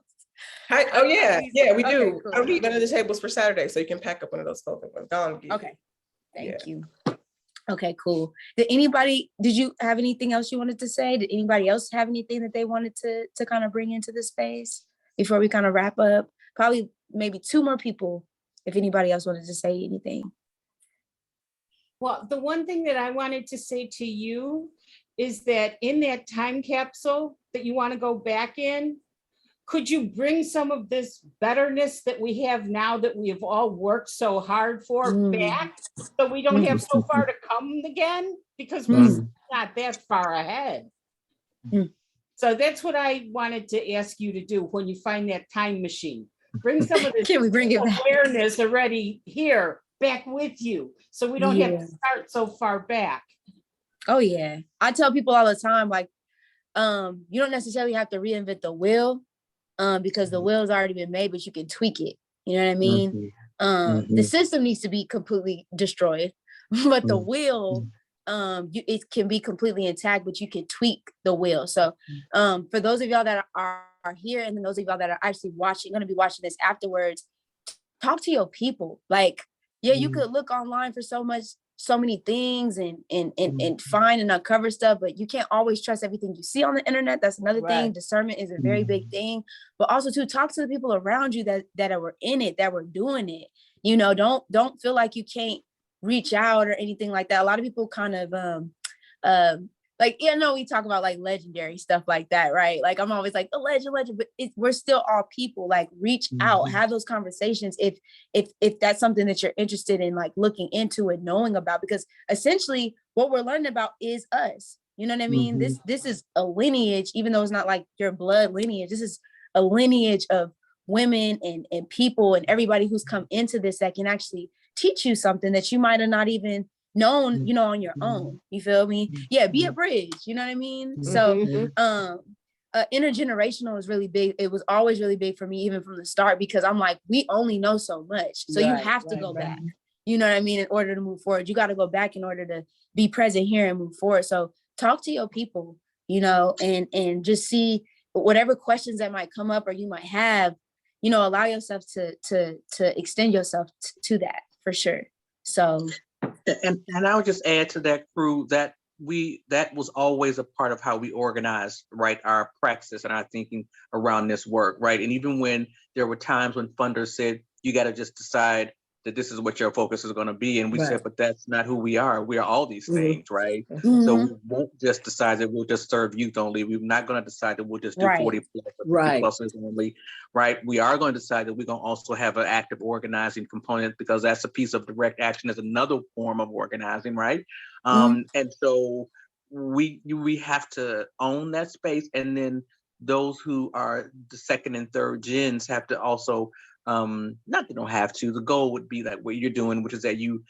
J: Yeah, we do.
D: Cool.
J: I'll keep one of the tables for Saturday, so you can pack up one of those folding ones.
D: Okay, thank you. Okay, cool. Did you have anything else you wanted to say? Did anybody else have anything that they wanted to kind of bring into the space before we kind of wrap up? Probably maybe 2 more people, if anybody else wanted to say anything.
E: Well, the one thing that I wanted to say to you is that in that time capsule that you want to go back in, could you bring some of this betterness that we have now that we have all worked so hard for back, so we don't have so far to come again, because we're not that far ahead. So that's what I wanted to ask you to do when you find that time machine. Bring some of this
D: Can we bring it back?
E: Awareness already here back with you, so we don't have to start so far back.
D: Oh yeah, I tell people all the time, like, you don't necessarily have to reinvent the wheel, because the wheel's already been made, but you can tweak it. You know what I mean? The system needs to be completely destroyed, but the wheel, it can be completely intact, but you can tweak the wheel. So, for those of y'all that are here, and then those of y'all that are actually going to be watching this afterwards, talk to your people. Like, yeah, you could look online for so many things and find and uncover stuff, but you can't always trust everything you see on the internet. That's another thing. Discernment is a very big thing, but also to talk to the people around you that were in it, that were doing it. You know, don't feel like you can't reach out or anything like that. A lot of people kind of like, we talk about like legendary stuff like that, right? Like, I'm always like the legend, but we're still all people. Like, reach out, have those conversations if that's something that you're interested in, like looking into and knowing about, because essentially what we're learning about is us. You know what I mean? This is a lineage, even though it's not like your blood lineage. This is a lineage of women and people and everybody who's come into this that can actually teach you something that you might have not even known, on your own. You feel me? Yeah, be a bridge. You know what I mean? So, intergenerational is really big. It was always really big for me, even from the start, because I'm like, we only know so much. So you have to go back. You know what I mean? In order to move forward, you got to go back in order to be present here and move forward. So talk to your people, and just see whatever questions that might come up or you might have, allow yourself to extend yourself to that for sure. So.
G: And I would just add to that, crew, that was always a part of how we organized, right, our praxis and our thinking around this work, right? And even when there were times when funders said, you got to just decide that this is what your focus is going to be. And we said, but that's not who we are. We are all these things, right? So we won't just decide that we'll just serve youth only. We're not going to decide that we'll just do 40 pluses only, right? We are going to decide that we're going to also have an active organizing component, because that's a piece of direct action as another form of organizing, right? And so we have to own that space. And then those who are the second and third gens have to also, not they don't have to, the goal would be that what you're doing, which is that you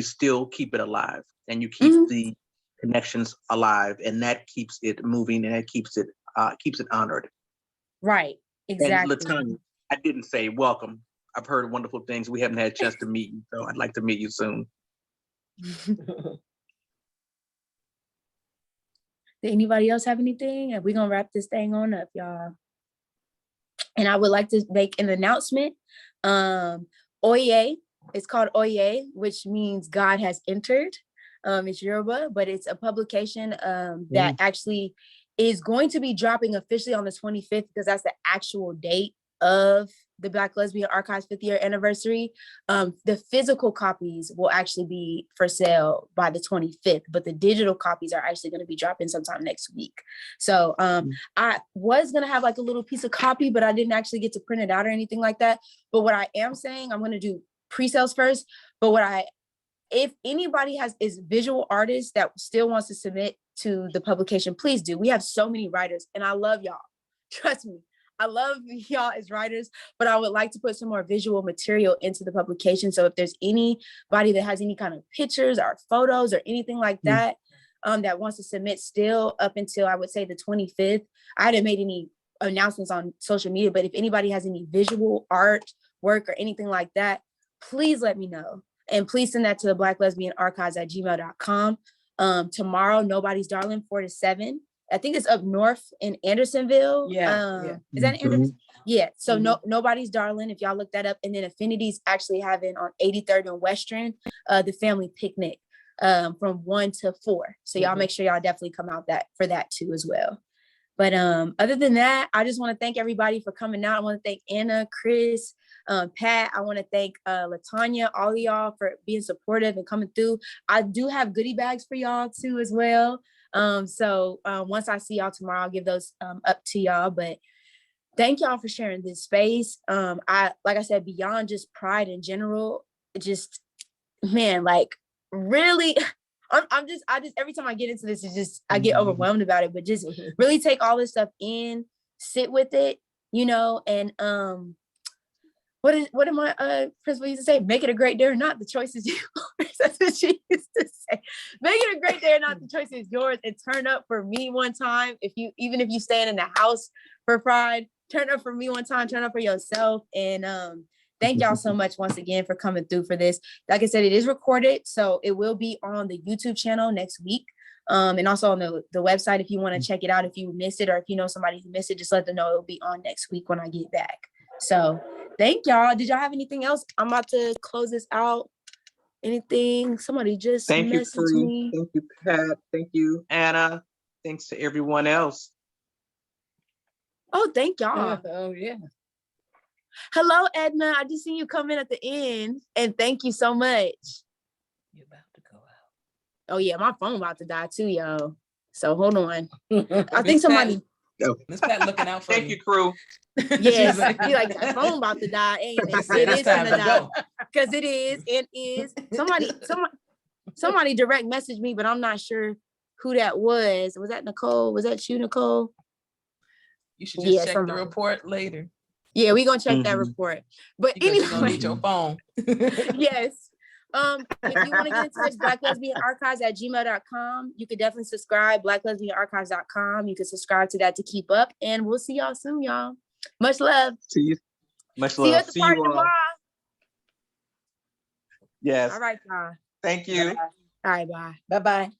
G: still keep it alive, and you keep the connections alive, and that keeps it moving, and it keeps it honored. Right. Exactly. And Latanya, I didn't say welcome. I've heard wonderful things. We haven't had a chance to meet you, so I'd like to meet you soon.
D: Did anybody else have anything? We're gonna wrap this thing on up, y'all. And I would like to make an announcement. Oye, it's called Oye, which means God has entered. It's Yoruba, but it's a publication that actually is going to be dropping officially on the 25th, because that's the actual date of the Black Lesbian Archives 5th year anniversary. The physical copies will actually be for sale by the 25th, but the digital copies are actually going to be dropping sometime next week. So I was going to have like a little piece of copy, but I didn't actually get to print it out or anything like that. But what I am saying, I'm going to do pre-sales first. But if anybody is visual artists that still wants to submit to the publication, please do. We have so many writers and I love y'all. Trust me. I love y'all as writers, but I would like to put some more visual material into the publication. So if there's anybody that has any kind of pictures or photos or anything like that, that wants to submit still up until I would say the 25th, I hadn't made any announcements on social media, but if anybody has any visual art work or anything like that, please let me know. And please send that to the blacklesbianarchives@gmail.com. Tomorrow, Nobody's Darling, 4 to 7. I think it's up north in Andersonville.
A: Yeah.
D: Is that in Anderson? Yeah. So Nobody's Darling, if y'all look that up. And then Affinity's actually having on 83rd and Western, the family picnic from 1 to 4. So y'all make sure y'all definitely come out for that too as well. But other than that, I just want to thank everybody for coming out. I want to thank Anna, Chris, Pat. I want to thank LaTanya, all of y'all for being supportive and coming through. I do have goodie bags for y'all too as well. So once I see y'all tomorrow, I'll give those up to y'all. But thank y'all for sharing this space. Like I said, beyond just pride in general, just, man, like really, I just every time I get into this, it's just I get overwhelmed about it. But just really take all this stuff in, sit with it, and what did my principal used to say? Make it a great day or not, the choice is yours. That's what she used to say. Make it a great day or not, the choice is yours. And turn up for me one time. Even if you staying in the house for Pride, turn up for me one time, turn up for yourself. And thank y'all so much once again for coming through for this. Like I said, it is recorded, so it will be on the YouTube channel next week. And also on the website if you want to check it out. If you missed it or if you know somebody who missed it, just let them know it'll be on next week when I get back. So thank y'all. Did y'all have anything else? I'm about to close this out. Anything? Somebody just messaged me.
G: Thank you, Pat. Thank you, Anna. Thanks to everyone else.
D: Oh, thank y'all.
A: Oh, yeah.
D: Hello, Edna. I just seen you come in at the end. And thank you so much.
A: You're about to go out.
D: Oh, yeah. My phone about to die too, yo. So hold on. I think somebody...
F: Miss Pat looking out for
G: Thank you, crew.
D: Yes, be like, that phone about to die, ain't it? It is time to die. Because it is. It is. Somebody direct messaged me, but I'm not sure who that was. Was that Nicole? Was that you, Nicole?
F: You should just check the report later.
D: Yeah, we're gonna check that report. But
F: because
D: anyway,
F: you're gonna need your phone.
D: Yes. If you want to get in touch, blacklesbianarchives@gmail.com. You can definitely subscribe, blacklesbianarchives.com. You can subscribe to that to keep up. And we'll see y'all soon, y'all. Much love.
G: See you. Much
D: See you
G: love.
D: at the party tomorrow.
G: Yes.
D: All right, bye.
G: Thank you.
D: All right, bye.
A: Bye-bye.